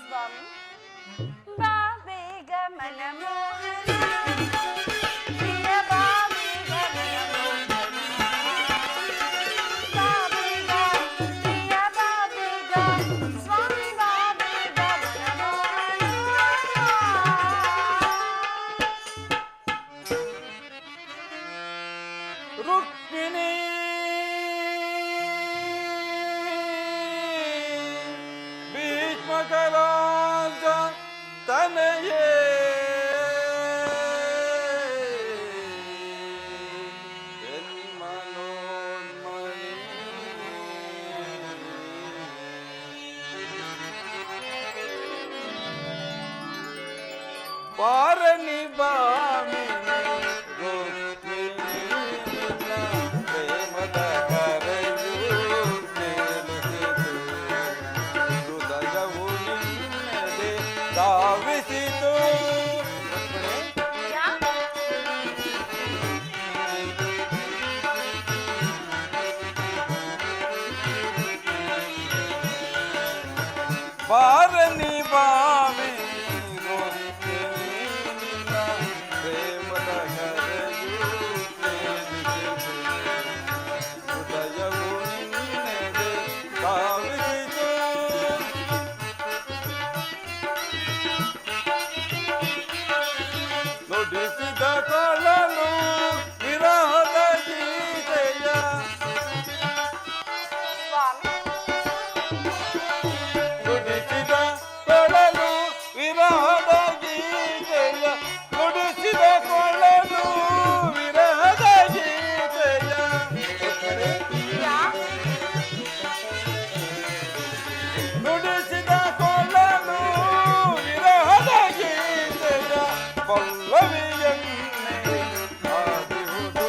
ಸ್ವಾಮಿ ಬಾ ಬೇಗ ಮನಮೋಹನ ಪ್ರಿಯ ಬಾ ಬೇಗ ಮನಮೋಹನ ಬಾ ಬೇಗ ಪ್ರಿಯ ಬಾ ಬೇಗ ಸ್ವಾಮಿ ಬಾ ಬೇಗ ಮನಮೋಹನ ರುಕ್ಮಿಣಿ ಭೀಷ್ಮಕರಾಜ ತನಯೇ ಜನ್ಮನೋನ್ಮಣಿ ಪಾರಣಿ ಬಾಮಿನಿ ರುಕ್ಮಿಣಿ ಪ್ರೇಮದ ಕರೆಯು ಕೇಳಿಸಿತು ಹೃದಯವು ನಿನ್ನದೆ ಧಾವಿಸಿತು ಬಾರನಿ ಬಾಮಿನಿ ರುಕ್ಮಿಣಿ ನಿನ್ನ ಪ್ರೇಮದ ಕರೆಯು ಕೇಳಿಸಿತು ಹೃದಯವು ನಿನ್ನದೆ ಧಾವಿಸಿತು ನುಡಿಸಿದ ಕೊಳಲು ವಿರಹದ ಗೀತೆಯ ಸ್ವಾಮಿ ನುಡಿಸಿದ ಕೊಳಲು ವಿರಹದ ಗೀತೆಯ ನುಡಿಸಿದ ಕೊಳಲು ವಿರಹದ ಗೀತೆಯ ನುಡಿಸಿದ ಕೊಳಲು ವಿರಹದ ಗೀತೆಯ ಪಲ್ಲವಿಯನ್ನೇ ಆದಿಹುದು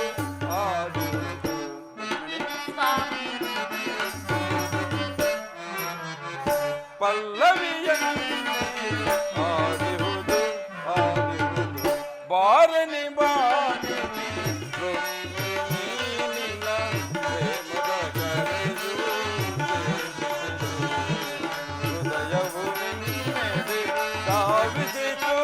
ಆದಿಹುದು ಸ್ವಾಮಿ ಪಲ್ಲವಿಯನ್ನೇ ಆದಿಹುದು ಆದಿಹುದು ಬಾರನಿ ಬಾಣಿನಿ ರುಕ್ಮಿಣಿ ನಿನ್ನ ಪ್ರೇಮದ ಕರೆಯು ಕೇಳಿಸಿತು ಹೃದಯವು ನಿನ್ನೆದೆ ಧಾವಿಸಿತು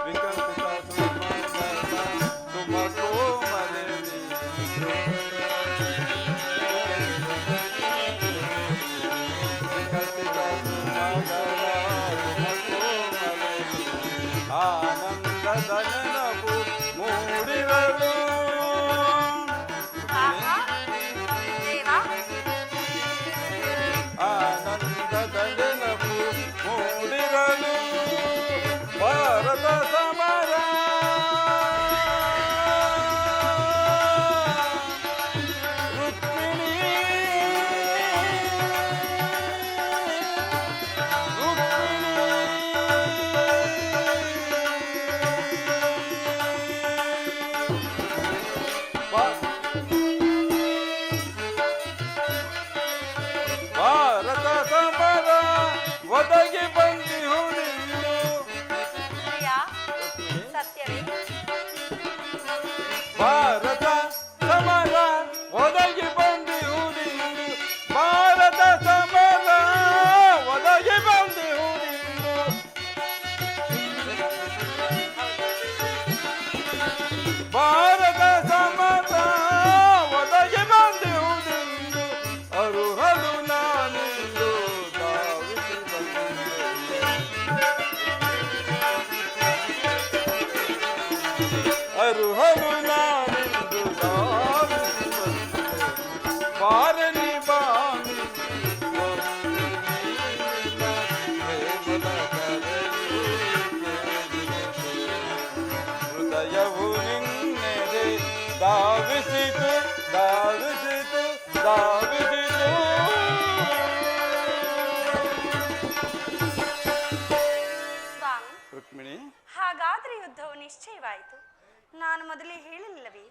ವಿಕಸಿತ ಸುಮ ಕೋಮಲಿನಿ ವಿಕಸಿತ ಸುಮಗಳ ಕೋಮಲಿನಿ ಆನಂದದ ನೆನಪು ಮೂಡಿರಲು ಆಹಾ ದೇವಾ ಆನಂದದ ನೆನಪು ಮೂಡಿರಲು ಭಾರತ ಸಮರ ರುಕ್ಮಿಣಿ ಭಾರತ ಸಮರ ಒದಗಿ ಬಂದಿಹುದಿನ್ನು ಪ್ರಿಯ ಸತ್ಯವೇ ಭಾರತ ಸಮರ ಒದಗಿ ಬಂದಿಹುದಿನ್ನು ಭಾರತ ಸಮರ ಒದಗಿ ಬಂದಿಹುದಿನ್ನು ಭಾರತ ಸಮರ ಒದಗಿ ಬಂದಿಹುದಿನ್ನು ಅರುಹಲು ನಾನಿಂದು ಧಾವಿಸಿ ಬಂದೆ ಅರುಹಲು ನಾನಿಂದು ಧಾವಿಸಿ ಬಂದೆ ಪಾರಣಿ ಬಾಮಿನಿ ಪ್ರೇಮದ ಕರೆಯು ಕೇಳಿಸಿತು ಹೃದಯವು ನಿನ್ನೆದೆ ಧಾವಿಸಿತು ಧಾವಿಸಿತು ಧಾವಿಸಿತು ಸ್ವಾಮಿ ರುಕ್ಮಿಣಿ ಹಾಗಾದ್ರೆ ಯುದ್ಧವು ನಿಶ್ಚಯವಾಯಿತು ನಾನು ಮೊದಲೇ ಹೇಳಿಲ್ಲವೇ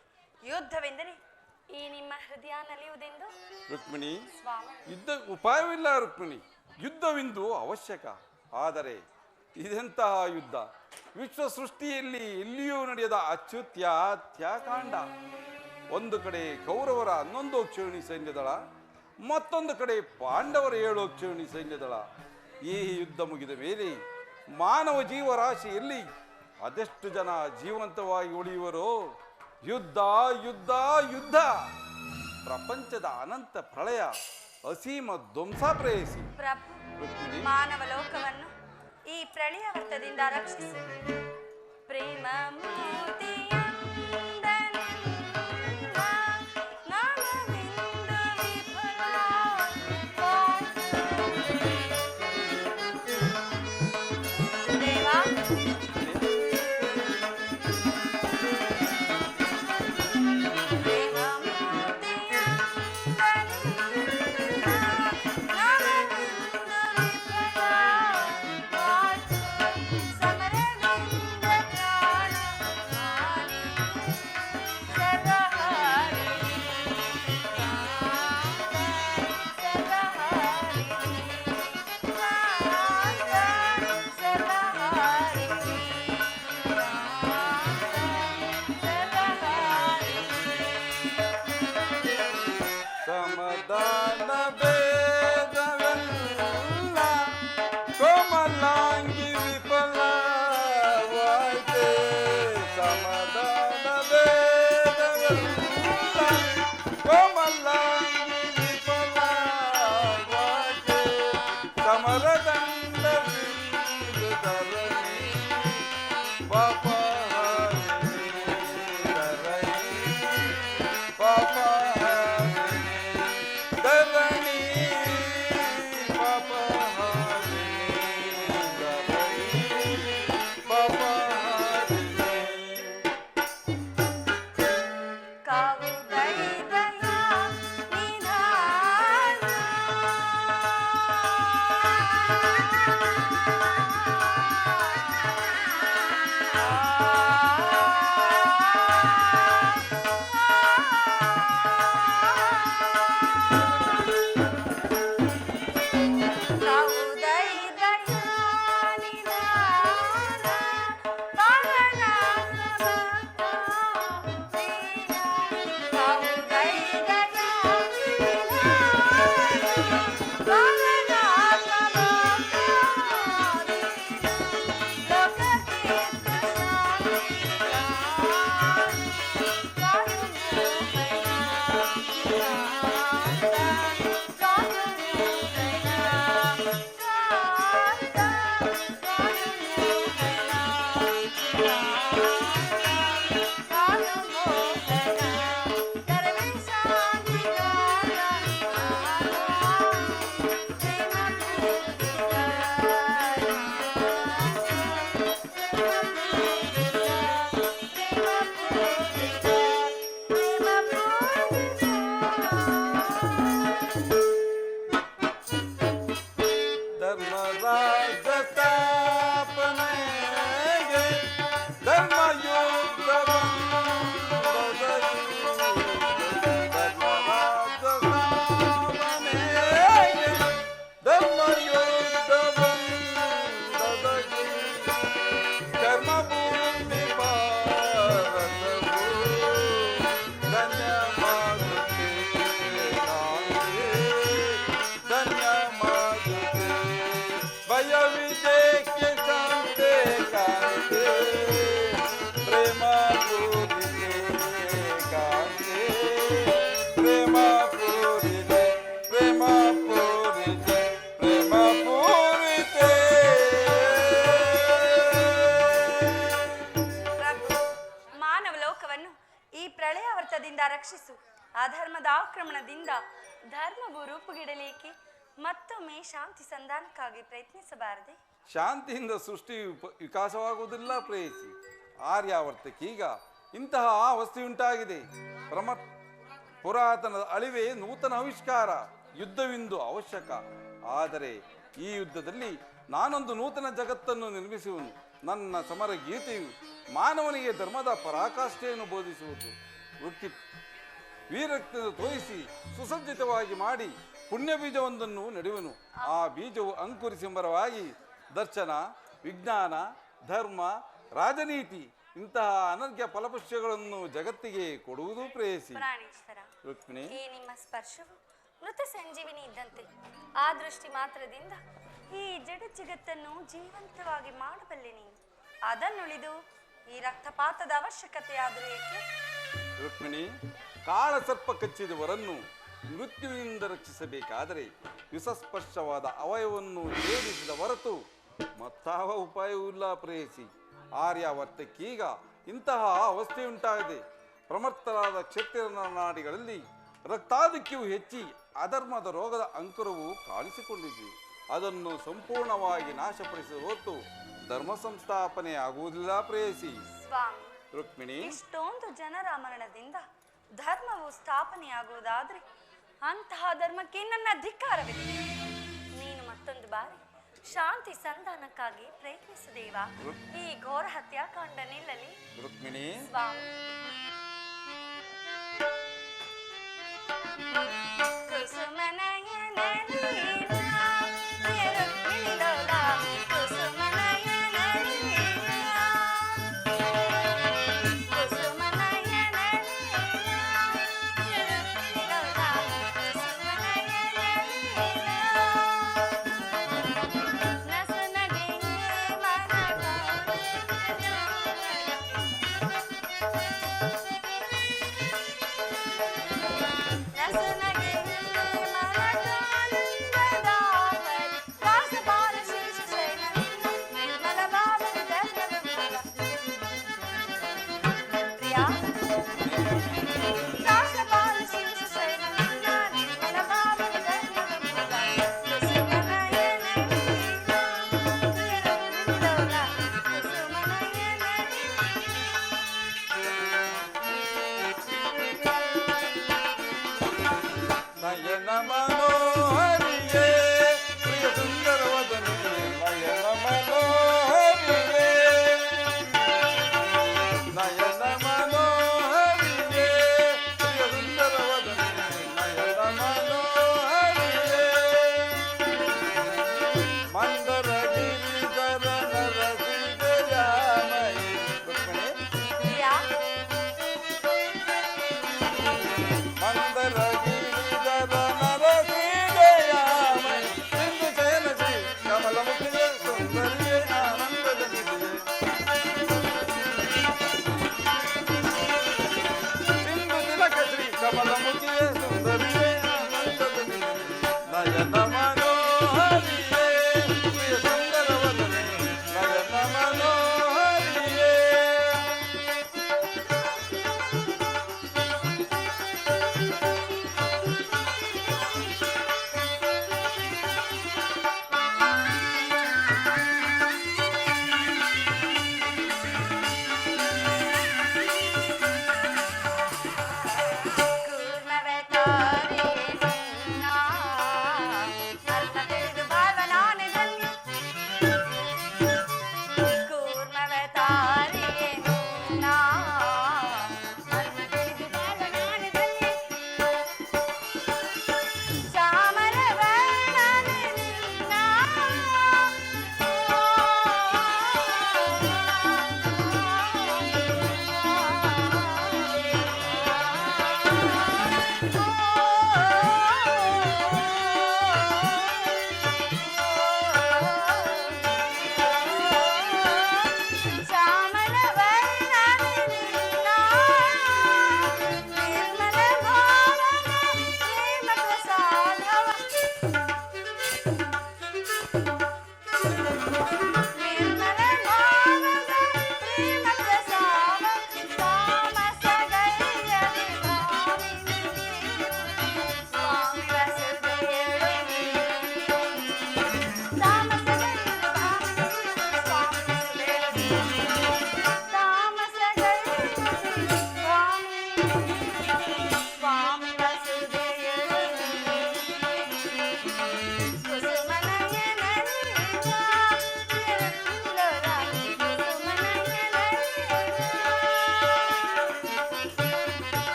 ಯುದ್ಧವೆಂದರೆ ಈ ನಿಮ್ಮ ಹೃದಯ ನಲಿಯುವುದೆಂದು? ರುಕ್ಮಿಣಿ, ಸ್ವಾಮಿ, ಯುದ್ಧ ಉಪಾಯವಿಲ್ಲ ರುಕ್ಮಿಣಿ. ಯುದ್ಧವಿಂದು ಅವಶ್ಯಕ. ಆದರೆ ಇದೆಂತಹ ಯುದ್ಧ? ವಿಶ್ವ ಸೃಷ್ಟಿಯಲ್ಲಿ ಎಲ್ಲಿಯೂ ನಡೆಯದ ಅತ್ಯುತ್ಯಾತ್ಯಾಕಾಂಡ. ಒಂದು ಕಡೆ ಕೌರವರ 11 ಕ್ಷೋಣಿ ಸೈನ್ಯದಳ, ಮತ್ತೊಂದು ಕಡೆ ಪಾಂಡವರ 7 ಕ್ಷೋಣಿ ಸೈನ್ಯದಳ. ಈ ಯುದ್ಧ ಮುಗಿದ ಮೇಲೆ ಮಾನವ ಜೀವರಾಶಿಯಲ್ಲಿ ಅದೆಷ್ಟು ಜನ ಜೀವಂತವಾಗಿ ಉಳಿಯುವರೋ? ಯುದ್ಧ ಯುದ್ಧ ಯುದ್ಧ. ಪ್ರಪಂಚದ ಅನಂತ ಪ್ರಳಯ, ಅಸೀಮ ಧ್ವಂಸ ಪ್ರೇಯಸಿ. ಪ್ರಭು, ರುಕ್ಮಿಣಿ, ಮಾನವ ಲೋಕವನ್ನು ಈ ಪ್ರಳಯ ವರ್ತದಿಂದ ರಕ್ಷಿಸು. ಪ್ರೇಮ ಮೋತಿಯಿಂದ ನಾನವಿಂದು ವಿಫಲವಾಯಿತು. ದೇವಾ, ಸಮಾಧಾನ ಭೇದವೆಲ್ಲ ಕೋಮಲಾಂಗಿ ವಿಫಲವಾಯ್ತೆ. ಸಮಾಧಾನ ಭೇದವೆಲ್ಲ ಕೋಮಲಾಂಗಿ ವಿಫಲವಾಯ್ತೆ. ಸಮರದಂಡ ಧರಣಿ ಪಾಪ ಪಾಪ ರಕ್ಷಿಸು. ಅಧರ್ಮದ ಆಕ್ರಮಣದಿಂದ ಧರ್ಮವು ರೂಪುಗಿಡಲೇಕೆ? ಮತ್ತೊಮ್ಮೆ ಶಾಂತಿ ಸಂಧಾನಕ್ಕಾಗಿ ಪ್ರಯತ್ನಿಸಬಾರದೆ? ಶಾಂತಿಯಿಂದ ಸೃಷ್ಟಿ ವಿಕಾಸವಾಗುವುದಿಲ್ಲ ಪ್ರೇಯಸಿ. ಆರ್ಯಾವರ್ತಕ್ಕೀಗ ಇಂತಹ ಅವಸ್ಥೆಯುಂಟಾಗಿದೆ. ಪುರಾತನದ ಅಳಿವೆ ನೂತನ ಆವಿಷ್ಕಾರ. ಯುದ್ಧವಿಂದು ಅವಶ್ಯಕ. ಆದರೆ ಈ ಯುದ್ಧದಲ್ಲಿ ನಾನೊಂದು ನೂತನ ಜಗತ್ತನ್ನು ನಿರ್ಮಿಸುವನು. ನನ್ನ ಸಮರ ಗೀತೆಯು ಮಾನವನಿಗೆ ಧರ್ಮದ ಪರಾಕಾಷ್ಠೆಯನ್ನು ಬೋಧಿಸುವುದು. ವೃತ್ತಿ ವೀರತ್ವದ ತೋರಿಸಿ ಸುಸಜ್ಜಿತವಾಗಿ ಮಾಡಿ ಪುಣ್ಯ ಬೀಜವೊಂದನ್ನು ನೆಡುವನು. ಆ ಬೀಜವು ಅಂಕುರಿಸಿ ಮರವಾಗಿ ದರ್ಶನ, ವಿಜ್ಞಾನ, ಧರ್ಮ, ರಾಜನೀತಿ ಇಂತಹ ಅನರ್ಘ್ಯ ಫಲಪುಷ್ಯಗಳನ್ನು ಜಗತ್ತಿಗೆ ಕೊಡುವುದು ಪ್ರೇಯಸಿ. ಪ್ರಾಣೇಶ್ವರ, ರುಕ್ಮಿಣಿ, ಈ ನಿಮ್ಮ ಸ್ಪರ್ಶವು ಮೃತ ಸಂಜೀವಿನಿ ಇದ್ದಂತೆ. ಆ ದೃಷ್ಟಿ ಮಾತ್ರದಿಂದ ಈ ಜಡ ಜಗತ್ತನ್ನು ಜೀವಂತವಾಗಿ ಮಾಡಬಲ್ಲೆ ನೀನು. ಅದನ್ನುಳಿದು ಈ ರಕ್ತಪಾತದ ಅವಶ್ಯಕತೆ ಆದರೂ ಏಕೆ? ರುಕ್ಮಿಣಿ, ಕಾಳ ಸರ್ಪ ಕಚ್ಚಿದವರನ್ನು ಮೃತ್ಯುವಿನಿಂದ ರಕ್ಷಿಸಬೇಕಾದರೆ ವಿಷಸ್ಪರ್ಶವಾದ ಅವಯವನ್ನು ಛೇದಿಸಿದ ಹೊರತು ಮತ್ತಾವ ಉಪಾಯವೂ ಇಲ್ಲ ಪ್ರೇಯಸಿ. ಆರ್ಯಾವರ್ತಕ್ಕೀಗ ಇಂತಹ ಅವಸ್ಥೆಯುಂಟಾಗಿದೆ. ಪ್ರಮತ್ತರಾದ ಕ್ಷತ್ರಿಯರ ನಾಡಿಗಳಲ್ಲಿ ರಕ್ತಾಧಿಕ್ಯವು ಹೆಚ್ಚಿ ಅಧರ್ಮದ ರೋಗದ ಅಂಕುರವು ಕಾಣಿಸಿಕೊಂಡಿದೆ. ಅದನ್ನು ಸಂಪೂರ್ಣವಾಗಿ ನಾಶಪಡಿಸಿದ ಹೊರತು ಧರ್ಮ ಸಂಸ್ಥಾಪನೆ ಆಗುವುದಿಲ್ಲ ಪ್ರೇಯಸಿ. ಸ್ವಾಮಿ, ರುಕ್ಮಿಣಿ, ಇಷ್ಟೊಂದು ಜನರ ಮರಣದಿಂದ ಧರ್ಮವು ಸ್ಥಾಪನೆಯಾಗುವುದಾದ್ರೆ ಅಂತಹ ಧರ್ಮಕ್ಕೆ ನನ್ನ ಧಿಕ್ಕಾರವಿದೆ. ನೀನು ಮತ್ತೊಂದು ಬಾರಿ ಶಾಂತಿ ಸಂಧಾನಕ್ಕಾಗಿ ಪ್ರಯತ್ನಿಸದೇವಾ? ಈ ಘೋರ ಹತ್ಯಾಕಾಂಡ ನಿಲ್ಲಲಿ. ರುಕ್ಮಿಣಿ, ಸ್ವಾಮಿ, ನಸನಗೆ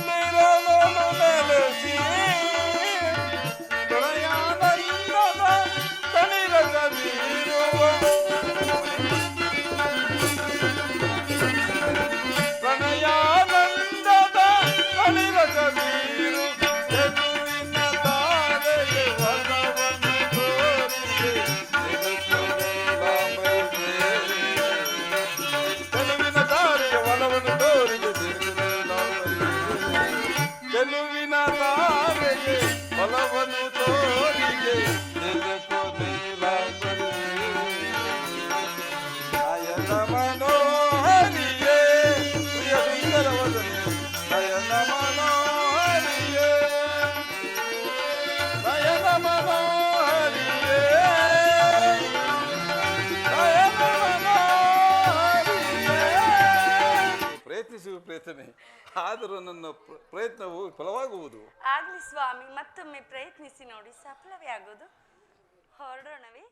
ಮಂದಿರದೊಳು ನೆಲೆಸಿ ಪ್ರಣಯಾನಂದದ ತಣಿರಸ ಬೀರುವ ಪ್ರಣಯಾನಂದದ ತಣಿರಸ ಬೀರು ಚೆಲುವಿನ ತಾರೆಗೆ ಒಲವನ್ನು ತೋರಿದೆ ಚೆಲುವಿನ ತಾರೆಗೆ ಒಲವನ್ನು ತೋರಿದೆ ಚೆಲುವಿನ ತಾರೆಗೆ ಒಲವನ್ನು ತೋರಿದೆ ನಯನ ಮನೋಹರಿಯೇ ಪ್ರಿಯ ಸುಂದರವದನೆ ನಯನ ಮನೋಹರಿಯೇ ನಯನ ಮನೋಹರಿಯೇ ನಯನ ಮನೋಹರಿಯೇ. ಪ್ರಯತ್ನಿಸುವ ಪ್ರಯತ್ನವೇ ಆದರೂ ನನ್ನ ಪ್ರಯತ್ನವು ಫಲವಾಗುವುದು. ಆಗ್ಲಿ ಸ್ವಾಮಿ, ಮತ್ತೊಮ್ಮೆ ಪ್ರಯತ್ನಿಸಿ ನೋಡಿ, ಸಫಲವೇ ಆಗೋದು. ಹೊರಡೋಣವೇ?